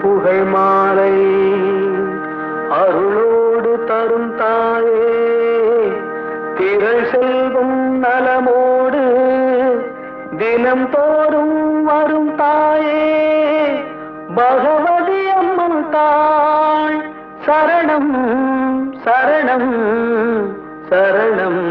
புகழ் மாலை அருளோடு தரும் தாயே, திரள் செல்வம் நலமோடு தினம் தோறும் வரும் தாயே, பகவதி அம்மன் தாள் சரணம் சரணம் சரணம்.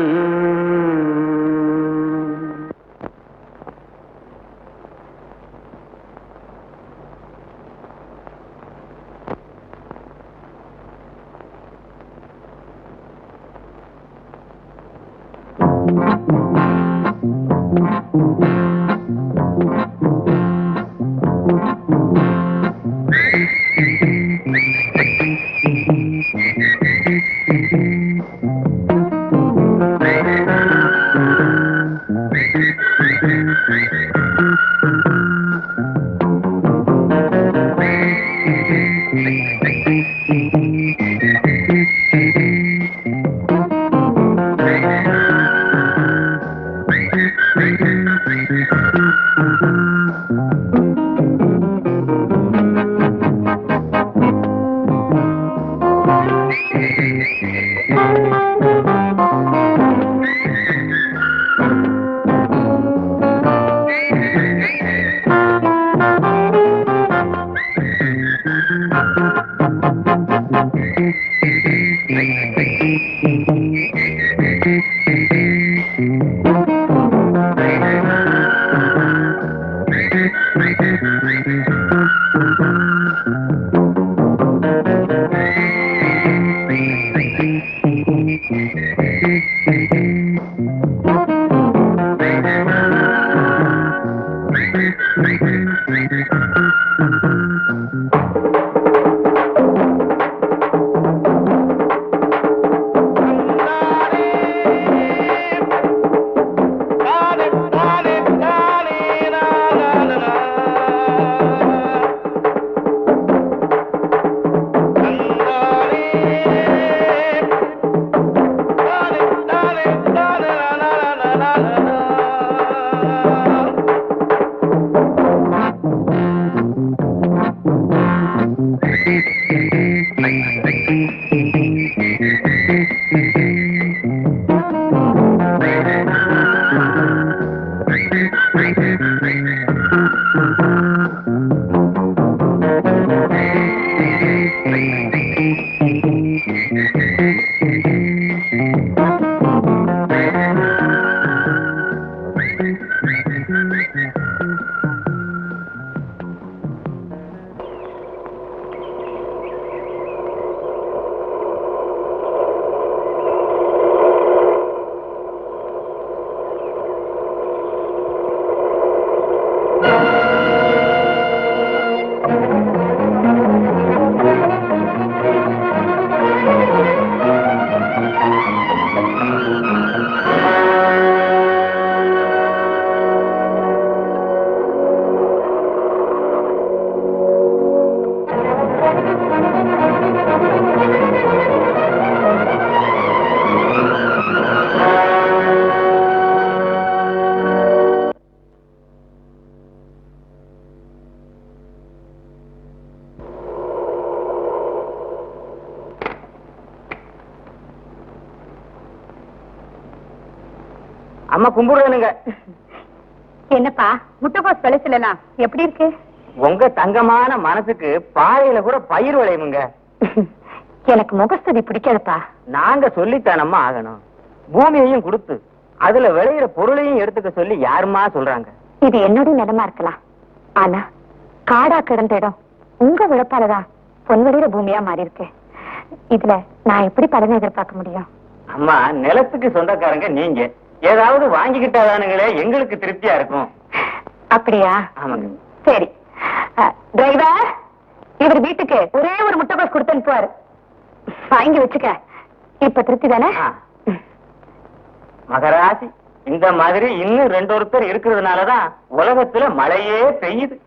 அம்மா கும்பிடுறேனுங்க. என்னப்பா முட்டைகோஸ் விளைச்சலாம் எப்படி இருக்கு? உங்க தங்கமான மனசுக்கு பாறையில கூட பயிர் விளையுமுங்க. எனக்கு முகஸ்துதி பிடிக்காதுப்பா. நாங்க சொல்லித்தானம்மா ஆகணும். பூமியையும் கொடுத்து அதுல விளையிற பொருளையும் எடுத்துக்க சொல்லி யாருமா சொல்றாங்க? இது என்னோட நிலமா இருக்கலாம், ஆனா காடா கிடந்த இடம் உங்க விழப்பாலதான் பொன்வெளியிற பூமியா மாறி இருக்கு. இதுல நான் எப்படி பலனை எதிர்பார்க்க முடியும்? அம்மா, நிலத்துக்கு சொந்தக்காரங்க நீங்க ஏதாவது வாங்கிக்கிட்டாதானுங்களே எங்களுக்கு திருப்தியா இருக்கும். அப்படியா? ஆமாங்க. சரி, டிரைவர் இவர் வீட்டுக்கு ஒரே ஒரு முட்டைகோஸ் கொடுத்து அனுப்புவாரு, வாங்கி வச்சுக்க. இப்ப திருப்தி தானே? மகராசி, இந்த மாதிரி இன்னும் 2 ஒருத்தர் இருக்கிறதுனாலதான் உலகத்துல மழையே பெய்யுது.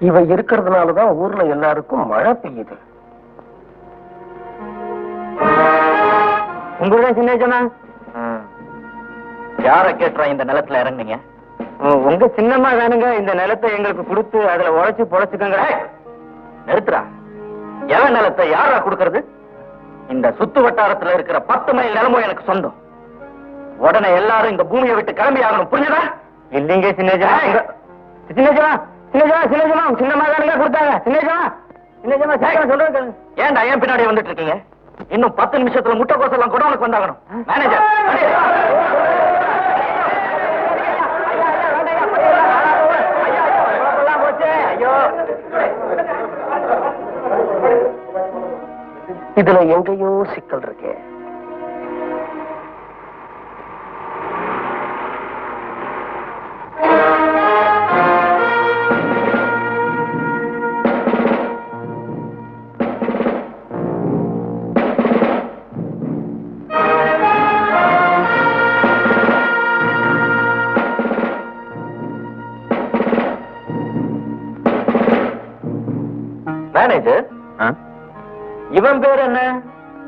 இவ இருக்கிறதுனாலதான் ஊர்ல எல்லாருக்கும் மழை பெய்யுது. உங்களோட சின்னஜமா யார கேட்டுறா இந்த நிலத்துல இறங்குனீங்க? உங்க சின்னம்மா வேணுங்க இந்த நிலத்தை எங்களுக்கு கொடுத்து அதுல உழைச்சு பொழைச்சுக்கங்க. நிறுத்துறா. எவன் நிலத்தை யாரா கொடுக்கறது? இந்த சுத்து வட்டாரத்துல இருக்கிற 10 மைல் நிலமும் எனக்கு சொந்தம். உடனே எல்லாரும் இந்த பூமியை விட்டு கிளம்பி ஆகணும், புரியுதா? இல்லீங்க சின்னஜமா. சின்னஜமா சின்னஜமா சின்னஜமா சின்னம்மா வேணுங்க கொடுத்தாங்க. சின்னஜமா சின்னஜமா சொல்றது. ஏன்டா ஏன் பின்னாடி வந்துட்டு இருக்கீங்க? இன்னும் 10 நிமிஷத்துல முட்டைக்கோசம் எல்லாம் கூட உனக்கு வந்தாகணும். மேனேஜர் இதுல எங்கேயோ சிக்கல் இருக்கு. மேனேஜர், இவன் பேர் என்ன?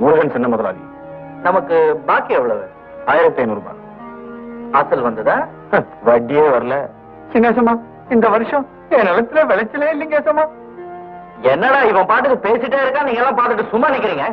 முருகன் சின்ன முதலாளி. நமக்கு பாக்கி எவ்வளவு? 1500 ரூபாய். அசல் வந்ததா? வட்டியே வரல. சின்னசமா இந்த வருஷம் என் நிலத்துல விளைச்சலே இல்லைங்க சமா. என்னடா இவன் பாட்டுக்கு பேசிட்டே இருக்கா, நீங்க எல்லாம் பாத்துட்டு சும்மா நிக்கிறீங்க?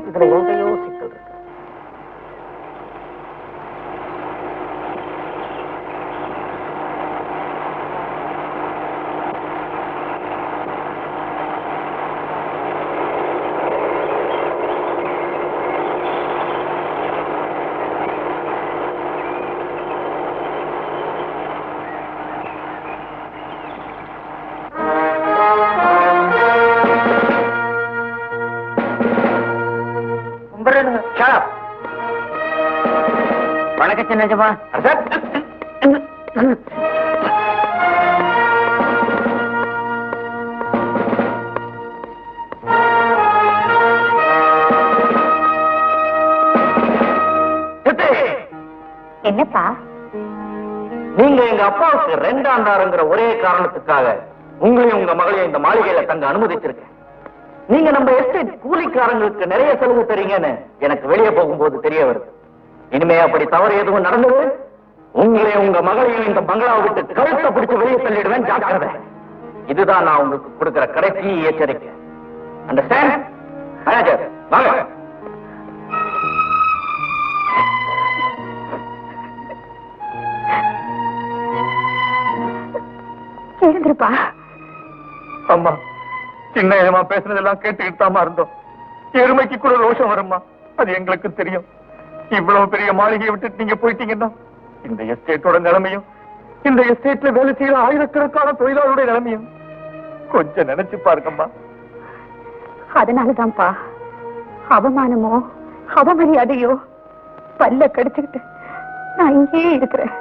இதுல எங்கேயோ சிக்கல் இருக்கு. வணக்கம் சின்னஜமா. என்னப்பா? நீங்க எங்க அப்பாவுக்கு 2 ஆண்டாருங்கிற ஒரே காரணத்துக்காக உங்களையும் உங்க மகளையும் இந்த மாளிகையில தங்க அனுமதிச்சிருக்கேன். நீங்க நம்ம எஸ்டேட் கூலிக்காரங்களுக்கு நிறைய செலவு தரீங்கன்னு எனக்கு வெளியே போகும்போது தெரிய வருது. இனிமே அப்படி தவறு எதுவும் நடந்தது, உங்களையும் உங்க மகளையும் இந்த பங்களாவை விட்டு கழுத்தை பிடிச்சு வெளியே தள்ளிடுவேன், ஜாக்கிரதை. இதுதான் நான் உங்களுக்கு கொடுக்கிற கடைசி எச்சரிக்கை. அண்டர்ஸ்டாண்ட்? மேனேஜர் வாங்க. எழுந்திருப்பா. அம்மா, சின்ன ஏமா பேசுனதெல்லாம் கேட்டுக்கிட்டு தாமா இருந்தோம். எருமைக்கு கூட ரோஷம் வரும்மா, அது எங்களுக்கு தெரியும். இவ்வளவு பெரிய மாளிகையை விட்டுட்டு நீங்க போயிட்டீங்கன்னா இந்த எஸ்டேட்டோட நிலைமையும், இந்த எஸ்டேட்ல வேலை செய்யற ஆயிரக்கணக்கான தொழிலாளருடைய நிலைமையும் கொஞ்சம் நினைச்சு பாருங்கம்மா. அதனாலதான்ப்பா அவமானமோ அவமரியாதையோ பல்ல கடிச்சுக்கிட்டு நான் இங்கேயே இருக்கிறேன்.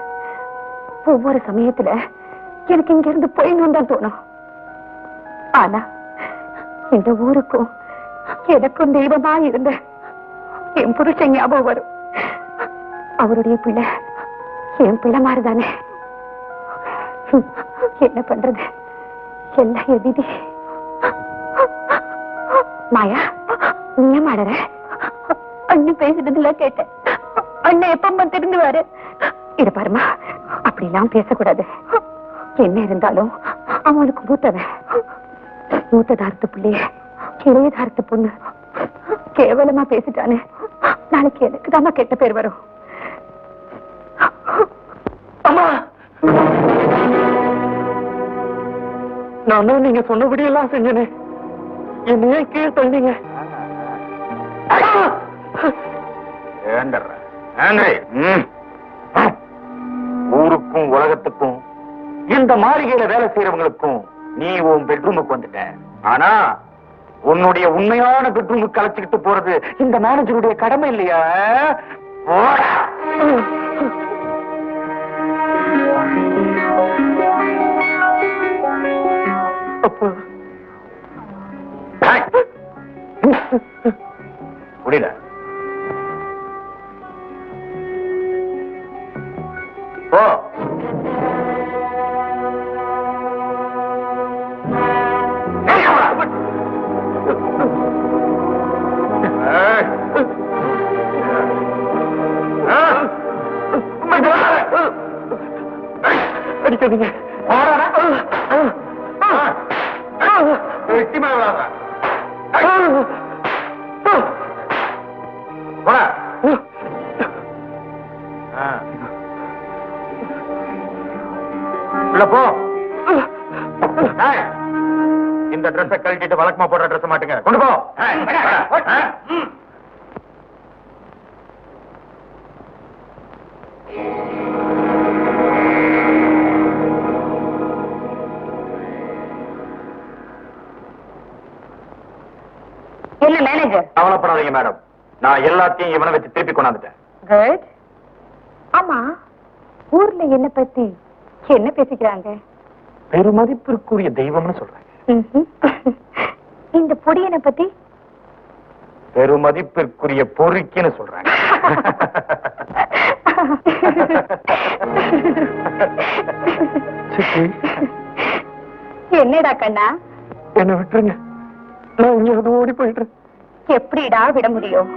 ஒவ்வொரு சமயத்துல எனக்கு இங்க இருந்து போயிடணும் தான் தோணும். ஆனா இந்த ஊருக்கும் எனக்கும் தெய்வமா இருந்த என் புருஷன் ஞாபகம் வரும். அவருடைய பிள்ளை என் பிள்ளை மாதிரிதானே. என்ன பண்றது, எல்லாம் என் விதி. மாயா, நீ ஏன் மாடுற? அண்ணன் பேசுறதுல கேட்டேன். அண்ணன் எப்பமா திருந்துவாரு? இது பாருமா, அப்படிலாம் பேசக்கூடாது. என்ன இருந்தாலும் அவனுக்கு மூத்தவன். மூத்ததாரத்து பிள்ளைய இளையதாரத்து பொண்ணு கேவலமா பேசிட்டானே, நாளைக்கு எனக்கு தான் கெட்ட பேர் வரும். அம்மா, நானும் நீங்க சொன்னபடி எல்லாம் செஞ்சனே, என்னையே கீழே தள்ளிங்க. ஊருக்கும் உலகத்துக்கும் இந்த மாளிகையில வேலை செய்யறவங்களுக்கும் நீ உன் பெட்ரூமுக்கு வந்துட்ட. ஆனா உன்னுடைய உண்மையான பெட்ரூமுக்கு கலைச்சுக்கிட்டு போறது இந்த மேனேஜருடைய கடமை இல்லையா? புரியல. போ. அடிக்காதீங்க. போ. இந்த ட்ரெஸ் கழட்டிட்டு வழக்கமா போடுற ட்ரெஸ் மாட்டுங்க. கொண்டு போ. என்ன மேனேஜர்? கவலைப்படாதீங்க மேடம், நான் எல்லாத்தையும் இவனை வச்சு திருப்பி கொண்டாந்துட்டேன். குட். ஆமா, ஊர்ல என்ன பத்தி என்ன பேசிக்கிறாங்க? பெருமதிப்பிற்குரிய தெய்வம்னு சொல்றாங்க. இந்த பொடியனை பத்தி பெருமதிப்பிற்குரிய பொறுக்கின்னு சொல்றாங்க. என்னடா கண்ணா? என்ன விட்டுருங்க, நான் இங்க ஓடி போயிடுறேன். எப்படிடா விட முடியும்?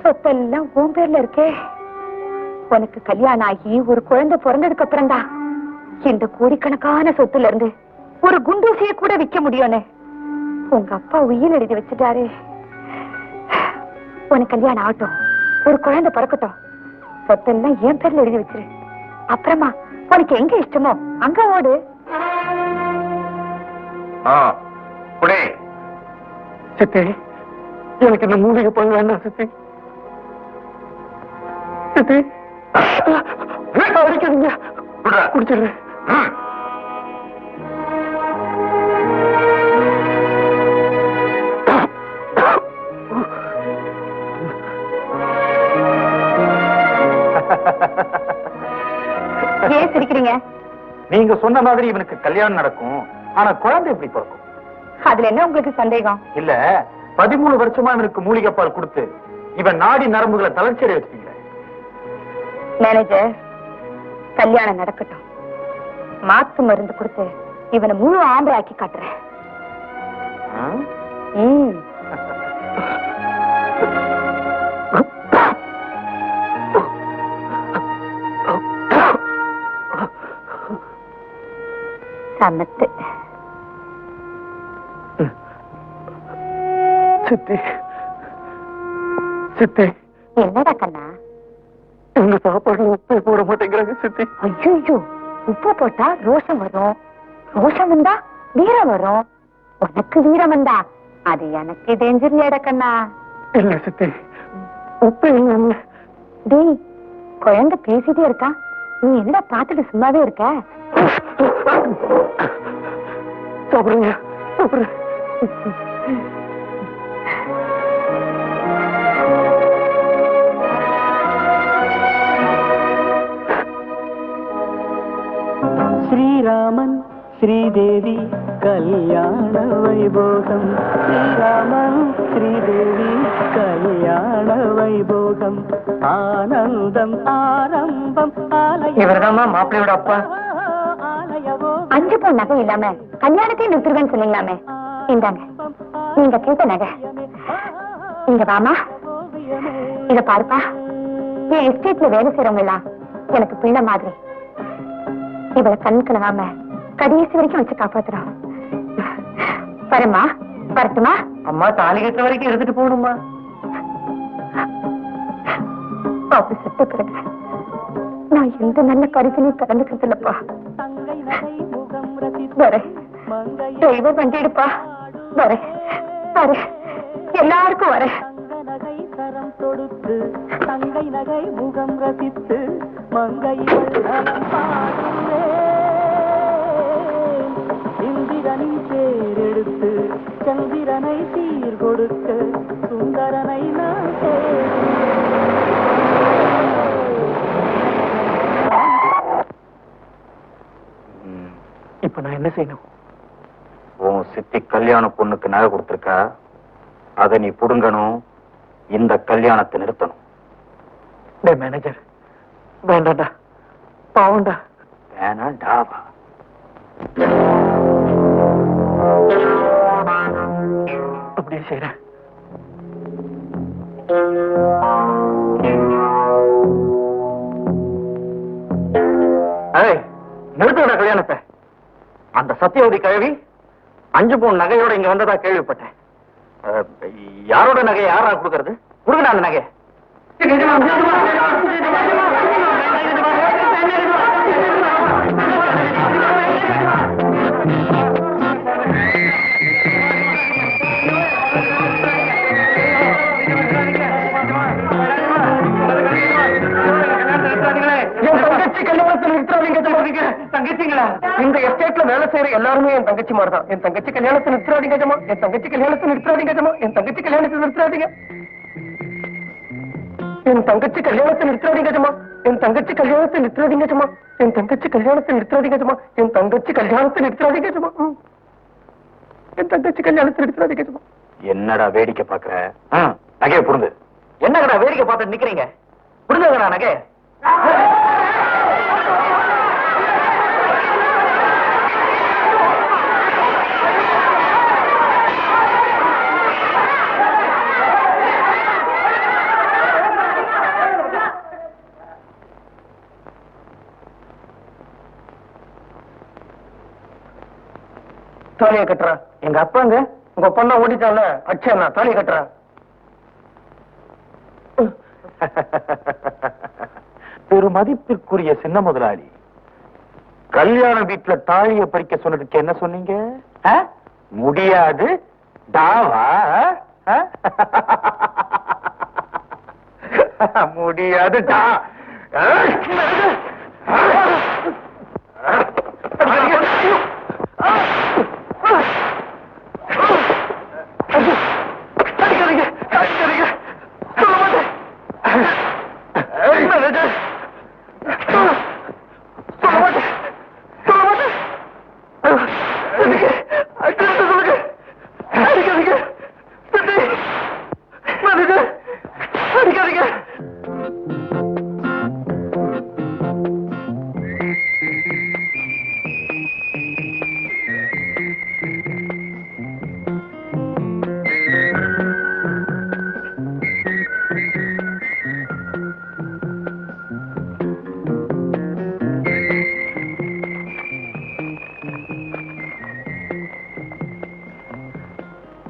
சொத்தெல்லாம் உன் பேர்ல இருக்கே. உனக்கு கல்யாணம் ஆகி ஒரு குழந்தை பிறந்ததுக்கு அப்புறம் தான் இந்த கோடிக்கணக்கான சொத்துல இருந்து ஒரு குண்டூசியை கூட விற்க முடியும்னு உங்க அப்பா உயிர் எழுதி வச்சுட்டாரு. உனக்கு கல்யாணம் ஆகட்டும், ஒரு குழந்தை பிறக்கட்டும், சொத்தெல்லாம் என் பேர்ல எழுதி வச்சிரு. அப்புறமா உனக்கு எங்க இஷ்டமோ அங்க ஓடு. சித்தி, எனக்கு இந்த மூலிகை பண்ண வேண்டாம் சித்தி. சித்தி அடிக்காதீங்க, குடிச்சிடுறேன். ஏன் சிரிக்கிறீங்க? நீங்க சொன்ன மாதிரி இவனுக்கு கல்யாணம் நடக்கும், ஆனா குழந்தை எப்படி பிறக்கும்? அதுல என்ன உங்களுக்கு சந்தேகம்? இல்ல, 13 வருஷமா இவனுக்கு மூலிகை பால் கொடுத்து இவன் நாடி நரம்புகளை தளர்ச்சியடை வச்சுட்டீங்க. மேனேஜர், கல்யாணம் நடக்கட்டும், மாத்து மருந்து கொடுத்து இவனை முழு ஆம்பளை ஆக்கி காட்டுறேன். சமத்து. சித்தி, சித்தி, என்னடா கண்ணா? எங்க சாப்பாடுல உப்பே போட மாட்டேங்கிறாங்க சித்தி. ஐயோ, உப்பு போட்டா ரோஷம் வரும், ரோஷம் வந்தா வீரம் வரும். உனக்கு வீரம் வந்தா அது எனக்கு டேஞ்சர் இல்லடா கண்ணா. இல்ல சித்தி, உப்பு இல்ல. டேய், குழந்தை பேசிட்டே இருக்கா, நீ என்னடா பாத்துட்டு சும்மாவே இருக்க? சாப்பிடுங்க, சாப்பிடுங்க. ஸ்ரீராமன் ஸ்ரீதேவி கல்யாண வைபோகம், ஸ்ரீராமன் ஸ்ரீதேவி கல்யாண வைபோகம், ஆனந்தம் ஆரம்பம். இவர்தாம்மா மாப்பிள்ளையோட அப்பா. 5 பவுன் நகை இல்லாம கல்யாணத்தையும் நிறுத்துருவேன்னு சொன்னீங்களாமே, இந்தாங்க நீங்க கேட்ட நகை. இங்க வாமா, இத பாருப்பா, என் எஸ்டேட்ல வேலை செய்யறவங்க எல்லாம் எனக்கு பிள்ளை மாதிரி. இவளை கண் கலவாம கடைசி வரைக்கும் வச்சு காப்பாத்துறோம். வரமா, வரட்டுமா? அம்மா தாலி கட்டுற வரைக்கும் எடுத்துட்டு போகணுமா? அப்படி செத்த பிறகு நான் எந்த நல்ல கருத்தினையும் கலந்துக்கிறது இல்லப்பா. வரேன், தெய்வம் வண்டிடுப்பா. வரேன், வரேன், எல்லாருக்கும் வரேன். கரம் தொடுத்து தங்கை நகை முகம் ரசித்து மங்கை இந்திரனின் பேரெடுத்து சந்திரனை சீர் கொடுக்க சுந்தரனை நான் இப்ப நான் என்ன செய்யணும்? உன் சித்தி கல்யாண பொண்ணுக்கு நகை கொடுத்திருக்கா, அதை நீ புடுங்கணும், இந்த கல்யாணத்தை நிறுத்தணும். மேனேஜர் வேண்டாண்டா, பாவண்டா. வேணாண்டாவா? அப்படியே செய்யறேன். நிறுத்தோட கல்யாணத்தை. அந்த சத்தியவதி கழுவி 5 பவுன் நகையோட இங்க வந்ததா கேள்விப்பட்டேன். யாரோட நகையை யாரா கொடுக்கறது? கொடுக்கணும் அந்த நகையை. தங்கச்சிங்களா? இந்த எஸ்டேட்ல வேலை செய்யற எல்லாருமே என் தங்கச்சி மாதிரிதான். என் தங்கச்சி கல்யாணத்தை நிறுத்தாதீங்க ஜமா, என் தங்கச்சி கல்யாணத்தை நிறுத்தாதீங்க ஜமா, என் தங்கச்சி கல்யாணத்தை நிறுத்தாதீங்க, என் தங்கச்சி கல்யாணத்தை நிறுத்தாதீங்க ஜமா, என் தங்கச்சி கல்யாணத்தை நிறுத்தாதீங்க ஜமா, என் தங்கச்சி கல்யாணத்தை நிறுத்தாதீங்க ஜமா, என் தங்கச்சி கல்யாணத்தை நிறுத்தாதீங்க ஜமா, என் தங்கச்சி கல்யாணத்தை நிறுத்தாதீங்க ஜமா. என்னடா வேடிக்கை பாக்குற? நகையை புடுங்க. என்னடா வேடிக்கை பார்த்துட்டு நிக்கிறீங்க? புடுங்கடா நகை. தாலியை கட்டுறா. எங்க அப்பாங்க உங்க பொண்ணா ஓடிட்டாங்க. அச்சா தாலியை கட்டுறா. பெருமதிப்பிற்குரிய சின்ன முதலாளி, கல்யாண வீட்டுல தாலியை பறிக்க சொன்னதுக்கு என்ன சொன்னீங்க? முடியாது தாவா? முடியாது டா.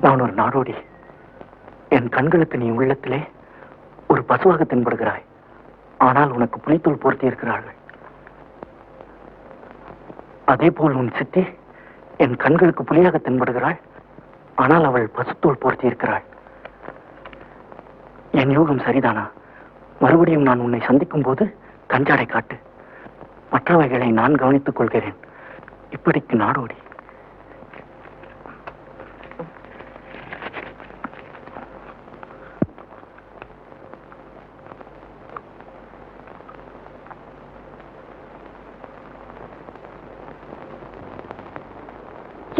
நான் ஒரு நாடோடி. என் கண்களுக்கு நீ உள்ளத்திலே ஒரு பசுவாக தென்படுகிறாய். ஆனால் உனக்கு புலித்தோல் போர்த்தி இருக்கிறார்கள். அதே போல் உன் சித்தி என் கண்களுக்கு புலியாக தென்படுகிறாள். ஆனால் அவள் பசுத்தோல் போர்த்தி இருக்கிறாள். என் யோகம் சரிதானா? மறுபடியும் நான் உன்னை சந்திக்கும் போது கஞ்சாடை காட்டு. மற்றவைகளை நான் கவனித்துக் கொள்கிறேன். இப்படிக்கு நாடோடி.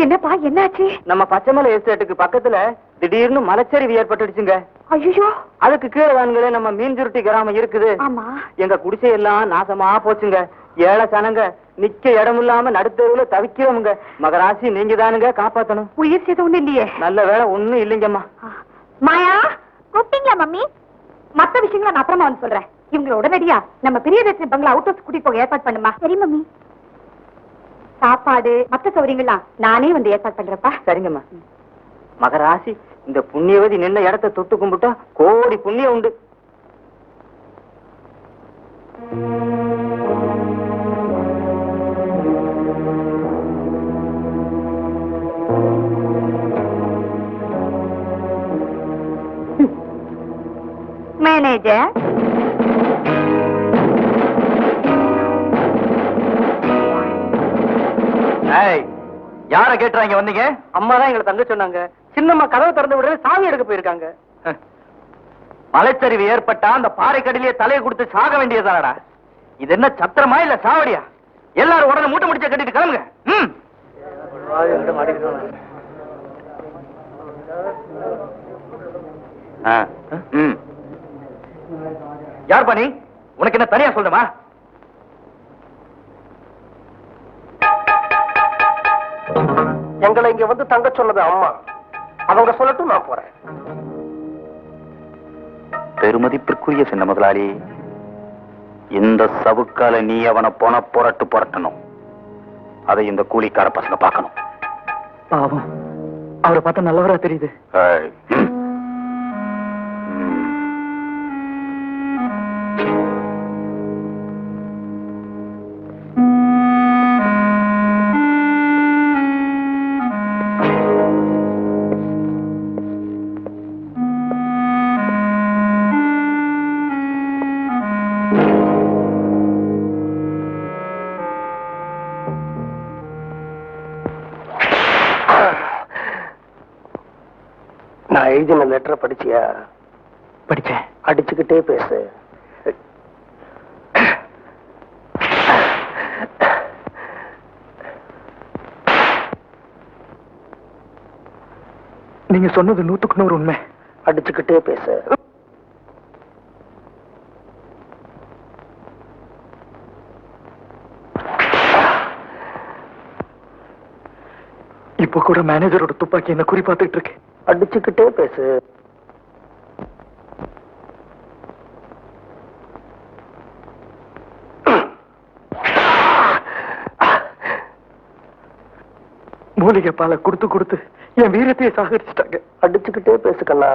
என்னப்பா என்னாச்சு? நம்ம பச்சைமலை எஸ்டேட்டுக்கு பக்கத்துல திடீர்னு மலைச்சரிவு ஏற்பட்டுடுச்சுங்க. ஐயோ, அதுக்கு கீழே தானுங்களே நம்ம மீன் சுருட்டி கிராமம் இருக்குது. ஆமா. எங்க குடிசை எல்லாம் நாசமா போச்சுங்க. ஏழை சனங்க நிக்க இடம் இல்லாம நடுத்தருவுல தவிக்கிறவங்க. மகராசி நீங்க தானுங்க காப்பாத்தணும். உயிர் சேதம் ஒண்ணு இல்லையே? நல்ல வேலை ஒண்ணும் இல்லைங்கம்மா. மாயா, கூப்பிட்டீங்களா மம்மி? மத்த விஷயங்களை நான் அப்புறமா வந்து சொல்றேன். இவங்களை உடனடியா நம்ம பெரிய தேச பங்களா அவுட் ஹவுஸ் கூட்டிட்டு போக ஏற்பாடு பண்ணுமா? சரி மம்மி. சாப்பாடு மத்த சௌகரியங்கள்லாம் நானே வந்து ஏற்பாடு பண்றப்பா. சரிங்கம்மா. மகராசி இந்த புண்ணியவதி நின்ன இடத்தை தொட்டு கும்பிட்டா கோடி புண்ணியம் உண்டு. மேனேஜர், யார கேட்டுறாங்க வந்தீங்க? அம்மா தான் எங்களை தங்க சொன்னாங்க. சின்னம்மா கதவை திறந்து விட சாமி எடுக்க போயிருக்காங்க. மலைச்சரிவு ஏற்பட்டா அந்த பாறை கடிலேயே தலையை கொடுத்து சாக வேண்டியதானடா. இது என்ன சத்திரமா இல்ல சாவடியா? எல்லாரும் உடனே மூட்டை முடிச்ச கட்டிட்டு கிளம்புங்க. யார் பண்ணி உனக்கு என்ன தனியா சொல்லுமா? எங்களை இங்க வந்து தங்க சொன்னது அம்மா. அவங்க சொல்லட்டும், நான் போறேன். பெருமதிப்பிற்குரிய சின்ன முதலாளி, இந்த சவுக்கால நீ அவனை போன புரட்டணும். அதை இந்த கூலிக்கார பசங்க பார்க்கணும். பாவம், அவரை பார்த்தா நல்லவரா தெரியுது. நான் எழுதின லெட்டரை படிச்சியா? படிச்சேன். அடிச்சுக்கிட்டே பேசு. நீங்க சொன்னது 100க்கு 100 உண்மை. அடிச்சுக்கிட்டே பேசு. இப்ப கூட மேனேஜரோட துப்பாக்கி என்ன குறி பார்த்துட்டு இருக்கு. அடிச்சுக்கிட்டே பேசு. மூலிகை பாலை கொடுத்து கொடுத்து என் வீரத்தையே சாகரிச்சுட்டாங்க. அடிச்சுக்கிட்டே பேசு கண்ணா.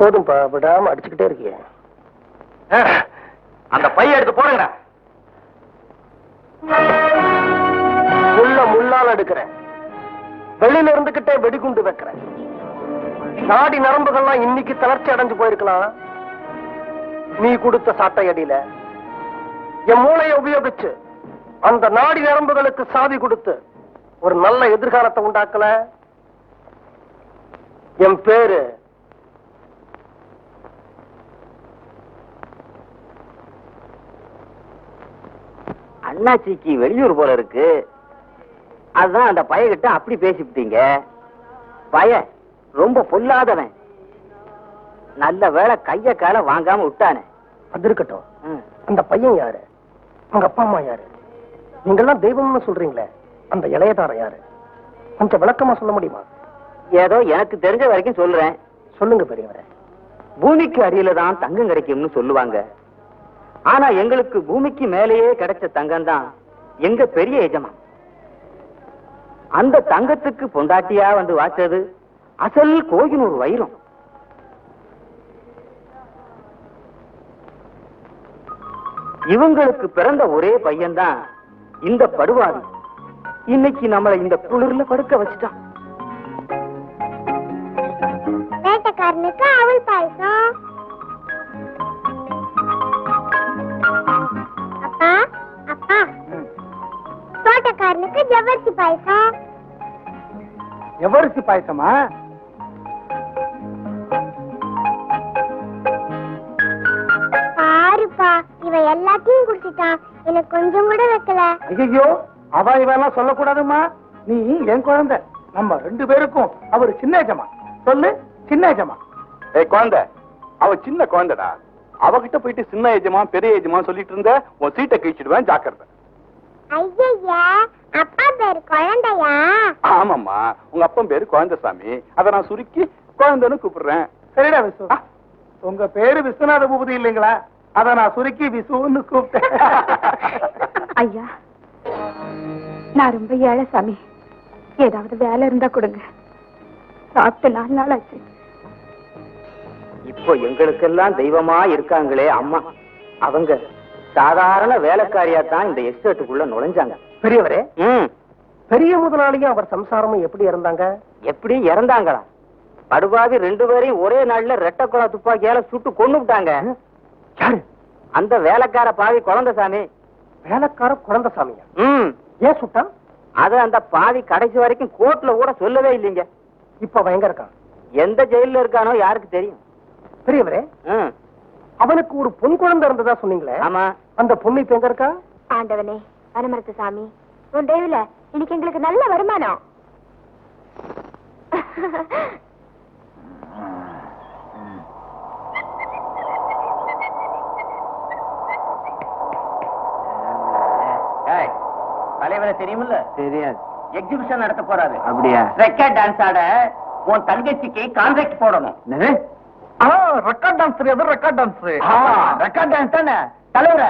போதும்பா, விடாம அடிச்சுக்கிட்டே இருக்கிய. அந்த பைய எடுத்து போடுங்க. முள்ளால் எடுக்கிறேன். வெளியில இருந்துகிட்டே வெடிகுண்டு வைக்கிறேன். நாடி நரம்புகள்லாம் இன்னைக்கு தளர்ச்சி அடைஞ்சு போயிருக்கலாம். நீ கொடுத்த சாட்டை அடியில என் மூளையை உபயோகிச்சு அந்த நாடி நரம்புகளுக்கு சாவி கொடுத்து ஒரு நல்ல எதிர்காலத்தை உண்டாக்கல. என் பேரு அண்ணாச்சிக்கு வெளியூர் போல இருக்கு. அதுதான் அந்த பையகிட்ட அப்படி பேசிவிட்டீங்க. பைய ரொம்ப பொல்லாதவன். நல்ல வேளை கைய கால வாங்காம விட்டானே. அது இருக்கட்டும். அந்த பையன் யாரு? உங்க அப்பா அம்மா யாரு? நீங்கெல்லாம் தெய்வம்னு சொல்றீங்களே, அந்த இளையதாரம் யாரு? கொஞ்சம் விளக்கமா சொல்ல முடியுமா? ஏதோ எனக்கு தெரிஞ்ச வரைக்கும் சொல்றேன். சொல்லுங்க பெரியவரே. பூமிக்கு அடியில தான் தங்கம் கிடைக்கும்னு சொல்லுவாங்க. ஆனா எங்களுக்கு பூமிக்கு மேலேயே கிடைச்ச தங்கம் தான் எங்க பெரிய எஜமான். அந்த தங்கத்துக்கு பொண்டாட்டியா வந்து வாச்சது அசல் கோகினூர் வைரம். இவங்களுக்கு பிறந்த ஒரே பையன்தான் இந்த படுவாதி. இன்னைக்கு நம்மளை இந்த குளிர்ல படுக்க வச்சுட்டான். வேட்டக்காரனுக்கு அவள் பாயசம். அப்பா அப்பா, தோட்டக்காரனுக்கு ஜவ்வரிசி பாயசம். எவரிசி பாயசமா? பாருப்பா, இவன் எல்லாத்தையும் குடிச்சிட்டான். எனக்கு கொஞ்சம் கூட வைக்கல. ஐயோ, அவ இவெல்லாம் சொல்லக்கூடாதுமா. நீ என் குழந்தை. நம்ம 2 பேருக்கும் அவர் சின்ன எஜமா. சொல்லு, சின்ன எஜமா. ஏய் குழந்தை, அவ சின்ன குழந்தைடா. அவகிட்ட போயிட்டு சின்ன எஜமா பெரிய எஜமா சொல்லிட்டு இருந்த உன் சீட்டை கிழிச்சிடுவேன், ஜாக்கிரதை. ஐயா, அப்பா பேரு குழந்தையா? ஆமாம்மா, உங்க அப்பன் பேரு குழந்தைசாமி. அதை நான் சுருக்கி குழந்தைன்னு கூப்பிடுறேன். சரிடா விசு. உங்க பேரு விஸ்வநாத பூபதி இல்லைங்களா? அத நான் சுருக்கி விசுன்னு கூப்பிட்டேன். ஐயா, நான் ரொம்ப ஏழை சாமி. ஏதாவது வேலை இருந்தா கொடுங்க. சாப்பிட்டு 4 நாள் ஆச்சு. இப்போ எங்களுக்கெல்லாம் தெய்வமா இருக்காங்களே அம்மா, அவங்க சாதாரண வேலைக்காரியா தான் இந்த எஸ்டேட்டுக்குள்ள நுழைஞ்சாங்க. பெரியவரே, பெரிய முதலாளியும் அவர் சம்சாரமும் எப்படி இருந்தாங்க? எப்படி இறந்தாங்களா? படுபாவி 2 பேரையும் ஒரே நாள்ல ரெட்டக்குழா துப்பாக்கியால சுட்டு கொண்டு விட்டாங்க. யாரு? அந்த வேலைக்கார பாவி குழந்தைசாமி. வேலைக்கார குழந்தைசாமியா? ஏன் சுட்டான்? அது அந்த பாவி கடைசி வரைக்கும் கோர்ட்ல கூட சொல்லவே இல்லைங்க. இப்ப அவன் எங்க இருக்கான்? எந்த ஜெயில இருக்கானோ யாருக்கு தெரியும். பெரியவரே, அவனுக்கு ஒரு பொன் குழந்தை இருந்ததா சொன்னீங்களே? ஆமா. அந்த பொண்ணு இப்ப எங்க இருக்கா? ஆண்டவனே, வனமரத்து சாமி, உன் தெய்வில இன்னைக்கு எங்களுக்கு நல்ல வருமானம். தலைவரை தெரியுமில்ல? தெரியாது. எக்ஸிபிஷன் நடத்த போறாரு. அப்படியா? ரெக்கார்ட் டான்ஸ் ஆட உன் தங்கச்சிக்கு கான்ட்ராக்ட் போடணும். ரெக்கார்ட் டான்ஸ் தெரியாது. ரெக்கார்ட் டான்ஸ் ரெக்கார்ட் டான்ஸ் தானே தலைவர.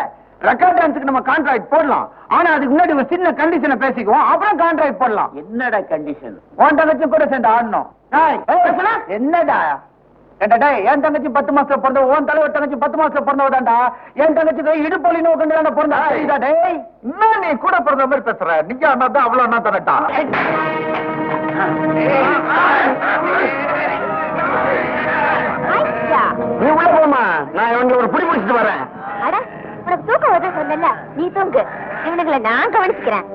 ரெக்கார்ட் டான்ஸுக்கு நம்ம கான்ட்ராக்ட் போடலாம். ஆனா அதுக்கு முன்னாடி ஒரு சின்ன கண்டிஷனை பேசிக்குவோம், அப்புறம் கான்ட்ராக்ட் போடலாம். என்னடா கண்டிஷன்? உன் தங்கச்சி கூட சேர்ந்து ஆடணும். என்னடா என் தங்கச்சி 10 மாசத்துல பிறந்தவ, உன் தலைவர் தங்கச்சி 10 மாசத்துல பிறந்தவதான்டா. என் தங்கச்சிக்கு இடுப்பொலி நோக்கண்டான பிறந்தா. டேய் இன்னும் நீ கூட பிறந்த மாதிரி பேசுற. நீங்க அண்ணா தான் அவ்வளவு அண்ணா தானட்டா. நீ உள்ள போமா, நான் இவங்க ஒரு புடி பிடிச்சிட்டு வரேன். அட, உனக்கு தூக்கம் வருது சொன்னல, நீ தூங்கு. இவனுங்களை நான் கவனிச்சுக்கிறேன்.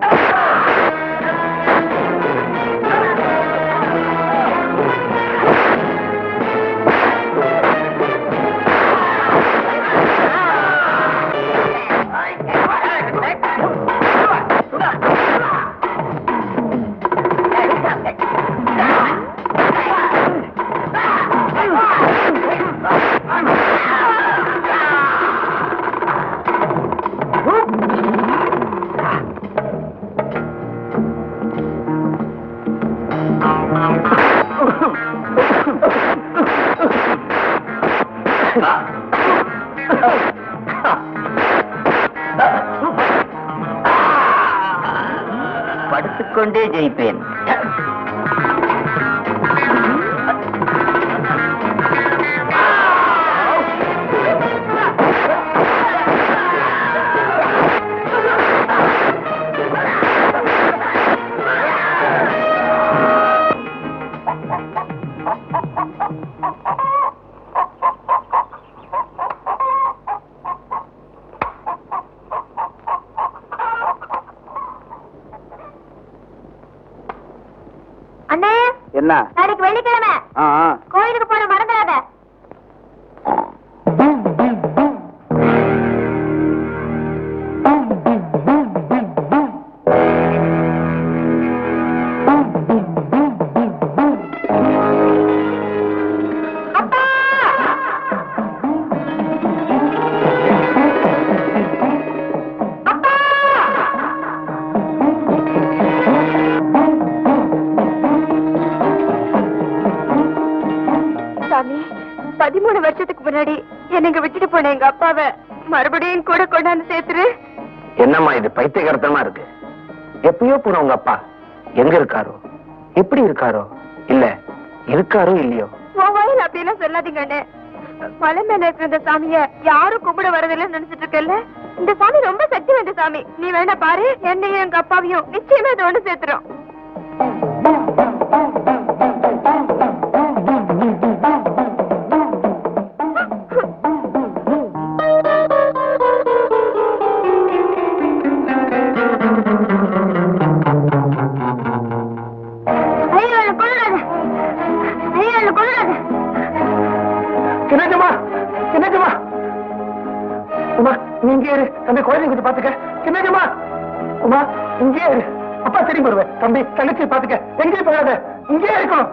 படுத்துக்கொண்டே ஜெயிப்பேன். அண்ணே, என்ன? நாளைக்கு வெள்ளிக்கிழமை கோயிலுக்கு போன மறந்துடாத. சாமி, 13 வருஷத்துக்கு முன்னாடி என்னங்க விட்டுட்டு போன எங்க அப்பாவை மறுபடியும் கூட கொண்டாந்து சேர்த்துரு. என்னம்மா இது பைத்தியகாரத்தமா இருக்கு? எப்பயோ போன உங்க அப்பா எங்க இருக்காரோ, எப்படி இருக்காரோ, இல்ல இருக்காரோ இல்லையோ? உன் வாயில் அப்படியெல்லாம் சொல்லாதீங்க அண்ணே. மலை மேல இருக்கிற இந்த சாமிய யாரும் கும்பிட வரதில்லைன்னு நினைச்சிட்டு இருக்கல. இந்த சாமி ரொம்ப சக்தி வாய்ந்த சாமி. நீ வேணா பாரு, என்னையும் எங்க அப்பாவையும் நிச்சயமா இதை ஒண்ணு சேர்த்துரும். நீங்க இரு, தம்பி குழந்தைங்க கொஞ்சம் பாத்துக்க. சின்னஜமா, உமா இங்கே இரு. அப்பா திரும்பி வருவேன். தம்பி தங்கச்சி பாத்துக்க, எங்கேயும் போகாத, இங்கே இருக்கணும்.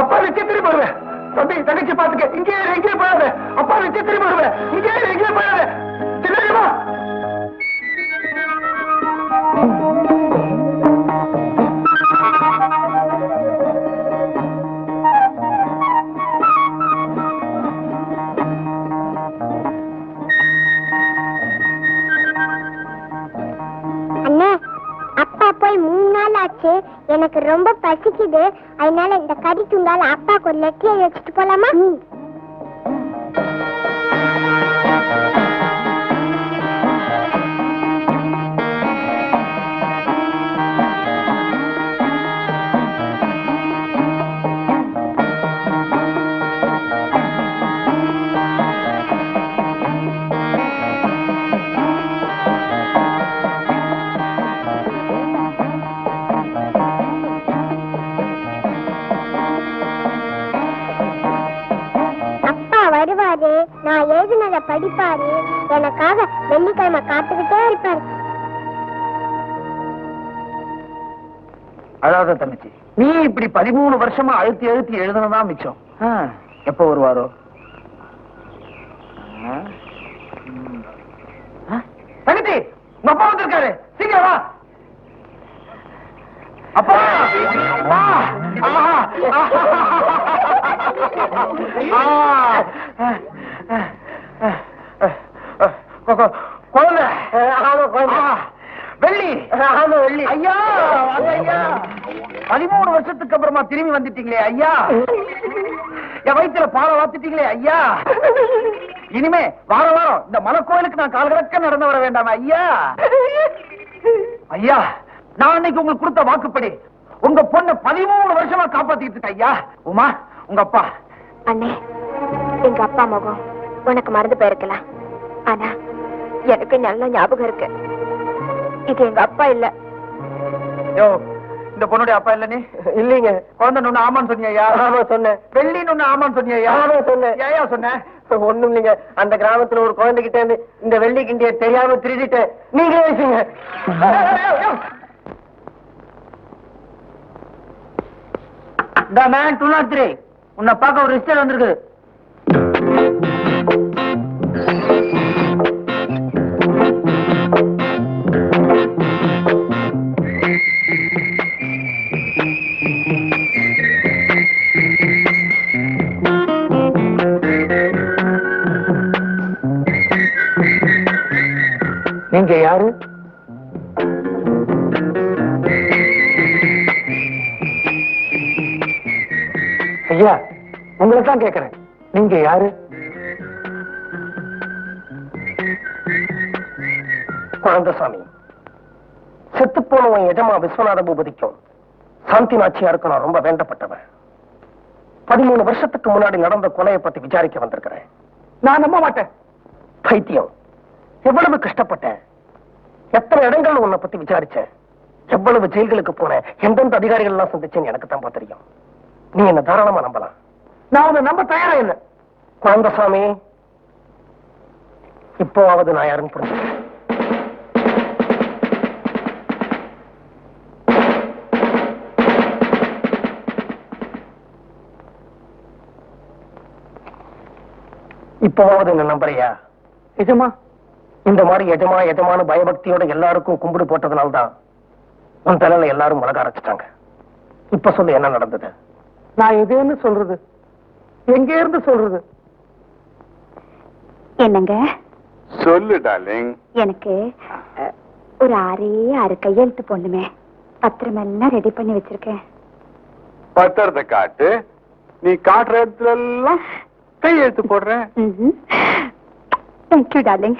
அப்பா நிச்சயம் திரும்பி வருவேன். தம்பி தங்கச்சி பாத்துக்க, இங்கே இரு, எங்கேயும் போகாத. அப்பா நிச்சயம் திரும்பி வருவேன். இங்கே இரு, எங்கேயும் போகாத. சின்னஜமா. போய் 3 நாள் ஆச்சு. எனக்கு ரொம்ப பசிக்குது. அதனால இந்த கறி துண்டால அப்பாக்கு ஒரு லெட்டர் வச்சுட்டு போலாமா? வருவாரு, நான் எழுதினத படிப்பாரு, எனக்காக வெள்ளிக்கிழமை காத்துக்கிட்டே இருப்பாரு. அதாவது தங்கச்சி, நீ இப்படி 13 வருஷமா அழுத்தி அழுத்தி எழுதுனதான் மிச்சம். எப்ப வருவாரோ? தங்கச்சி, உங்க அப்பா வந்திருக்காரு, சீக்கிரம் வா. அப்பா, அப்பா, குழந்தை, வெள்ளி, வெள்ளி ஐயா, ஐயா, 13 வருஷத்துக்கு அப்புறமா திரும்பி வந்துட்டீங்களே ஐயா. என் வயிற்றுல பாலை வாத்துட்டீங்களே ஐயா. இனிமே வாரம் வாரம் இந்த மலை கோயிலுக்கு நான் கால் கணக்க நடந்து வர வேண்டாம் ஐயா. ஐயா, நான் அன்னைக்கு உங்களுக்கு கொடுத்த வாக்குப்படி உங்க பொண்ணு 13 வருஷமா காப்பாத்திட்டு இருக்க ஐயா. உமா, உங்க அப்பா. அண்ணே, எங்க அப்பா முகம் உனக்கு மறந்து போயிருக்கலாம், ஆனா எனக்கு நல்ல ஞாபகம் இருக்கு. இது எங்க அப்பா இல்ல. யோ, இந்த பொண்ணுடைய அப்பா இல்ல நீ? இல்லீங்க. குழந்தை நொண்ணு ஆமான்னு சொன்னியா? ஆமா சொன்னேன். வெள்ளி நொண்ணு ஆமான்னு சொன்னியா? ஆமா சொன்னேன். ஏயா சொன்ன? ஒண்ணும் இல்லைங்க, அந்த கிராமத்துல ஒரு குழந்தைகிட்ட இருந்து இந்த வெள்ளி கிண்டிய தெரியாம திருடிட்டேன். நீங்களே வச்சுங்க. இந்த மேன் 203 உன்னை பார்க்க ஒரு ரிஜிஸ்டர் வந்திருக்கு. நீங்க யாரு? ஐயா, உங்களை தான் கேக்குறேன். நீங்க யாரு? குழந்தசாமி, செத்து போனவன் எஜமா விஸ்வநாத பூபதிக்கும் சாந்தி நாச்சியாருக்கும் நான் ரொம்ப வேண்டப்பட்டவன். 13 வருஷத்துக்கு முன்னாடி நடந்த கொலையை பத்தி விசாரிக்க வந்திருக்கிறேன். நான் நம்ப மாட்டேன். பைத்தியம், எவ்வளவு கஷ்டப்பட்டேன், எத்தனை இடங்கள் உன்னை பத்தி விசாரிச்சேன், எவ்வளவு ஜெயில்களுக்கு போனேன், எந்தெந்த அதிகாரிகள் எல்லாம் சந்திச்சேன்னு எனக்கு தான் தெரியும். நீ என்ன தாராளமா நம்பலாம். நான் உன்னை நம்ப தயாரா இல்லை. குழந்தசாமி, இப்போவாவது நான் யாருன்னு புரிஞ்சு. இப்போவாவது என்ன நம்புறியா? நிஜமா? இந்த மாதிரி எஜமா எஜமான பயபக்தியோட எல்லாருக்கும் கும்பிடு போட்டதுனால்தான் உன் தலையில எல்லாரும் மிளக அரைச்சிட்டாங்க. இப்ப சொல்லு, என்ன நடந்தது? நான் எதுன்னு சொல்றது, எங்க இருந்து சொல்றது? என்னங்க சொல்லு டார்லிங். எனக்கு ஒரு 6 கையெழுத்து போடணுமே, பத்திரமெல்லாம் ரெடி பண்ணி வச்சிருக்கேன். பத்திரத்தை காட்டு. நீ காட்டுற இடத்துல எல்லாம் கையெழுத்து போடுறேன். Thank you darling.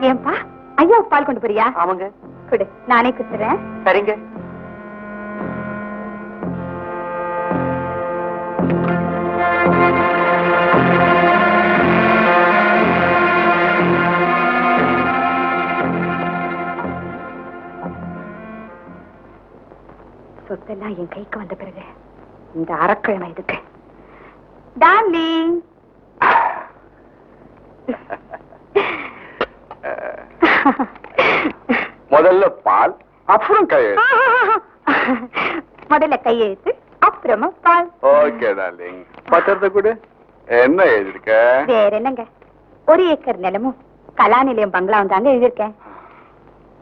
ஏன்பா, ஐயாவுக்கு பால் கொண்டு போறியா? ஆமாங்க. கொடு, நானே குத்துறேன். சரிங்க. சொத்தெல்லாம் என் கைக்கு வந்த பிறகு இந்த அரக்கிழமை இதுக்கு. டார்லிங், முதல்ல பால், அப்புறம் கையெழுத்து. முதல்ல கையெழுத்து, அப்புறமா பால். Okay darling. பத்திரத்தை கூட என்ன எழுதிருக்க? வேற என்னங்க, 1 ஏக்கர் நிலமும் கலா நிலையம் பங்களாவும் தாங்க எழுதியிருக்கேன்.